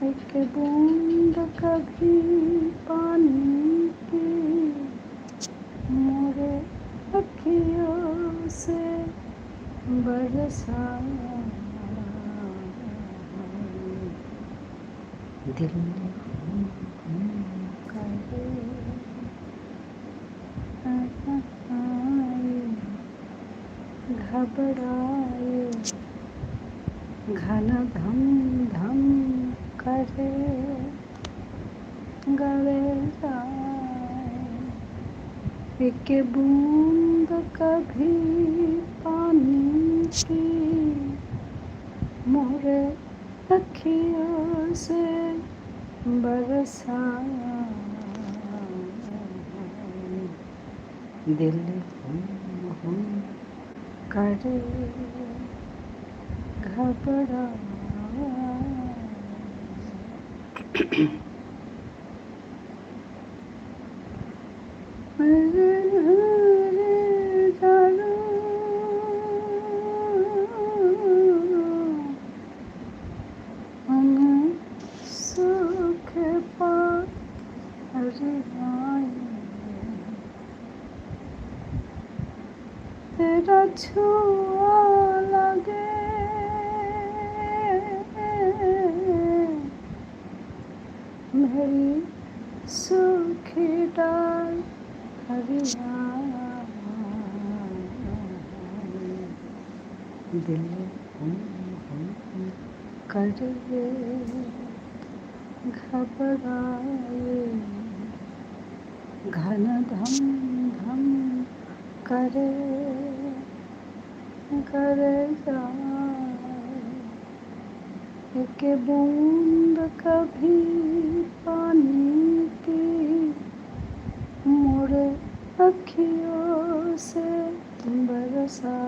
एक बूंद कभी पानी की मोरे अखियों से बरसा दिल घबराए घन धम धम करे गले जाए एक बूंद कभी पानी की मोरे अखियों से बरसा दिल हम करे घबरा सुख पा तेरा छुआ लगे मेरी सूखी डाल हरियाणा दिल हम करे घबराए घन धम धम करे करे जाए एक बूंद कभी पानी की मोरे अखियों से बरसा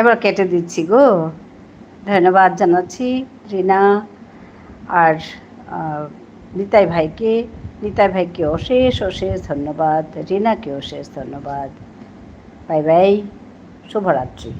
এবার কেটে দিচ্ছি গো। ধন্যবাদ জানাচ্ছি রিনা আর নিতাই ভাইকে অশেষ অশেষ ধন্যবাদ, রিনাকে অশেষ ধন্যবাদ। বাই বাই, শুভরাত্রি।